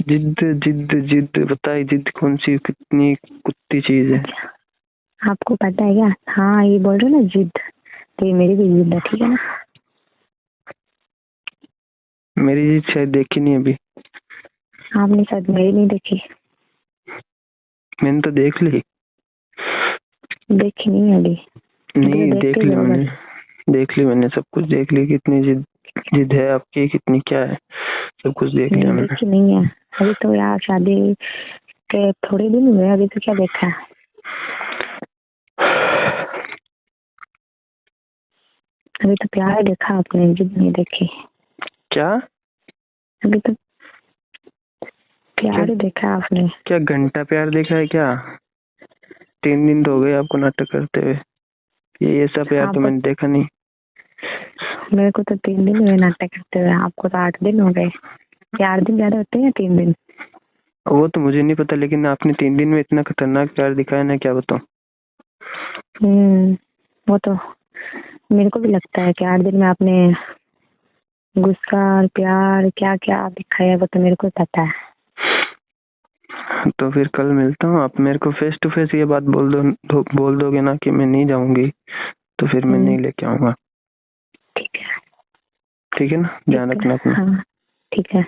जिद जिद जिद बताइए, जिद कौन सी कितनी कुत्ती चीज है? आपको पता है क्या? हाँ ये बोल रहे हो ना जिद, तो ये मेरी भी जिद है, ठीक है ना? मेरी जिद शायद देखी नहीं अभी। आपने शायद मेरी नहीं देखी। मैंने तो देख ली। देखी नहीं अभी? नहीं देख ली मैंने, देख ली मैंने, सब कुछ देख ली। कितनी जिद जिद है आपकी, कितनी क्या है, सब कुछ देख लिया मैंने। देखी नहीं है अभी तो यार, शादी के थोड़े दिन हुए, अभी तो क्या देखा है? अभी तो प्यार देखा आपने, जिद नहीं देखी। क्या? अभी तो प्यार देखा आपने। क्या घंटा प्यार देखा है क्या? 3 दिन तो हो गए आपको नाटक करते हुए। ये ऐसा प्यार तो मैंने देखा नहीं। मेरे को तो 3 दिन हुए नाटक करते हुए, आपको तो 8 दिन हो गए। 4 दिन ज्यादा होते हैं या 3 दिन? वो तो मुझे नहीं पता, लेकिन आपने 3 दिन में इतना खतरनाक प्यार दिखाया ना, क्या बताऊं। वो तो मेरे को भी लगता है कि 8 दिन में आपने गुस्सा और प्यार क्या क्या दिखाया, वो तो मेरे को पता है। तो फिर कल मिलता हूँ, आप मेरे को फेस टू फेस ये बात बोल दोगे ना कि मैं नहीं जाऊंगी, तो फिर मैं नहीं लेके आऊंगा। ठीक है। ठीक है ना, ध्यान रखना अपना। हाँ ठीक है।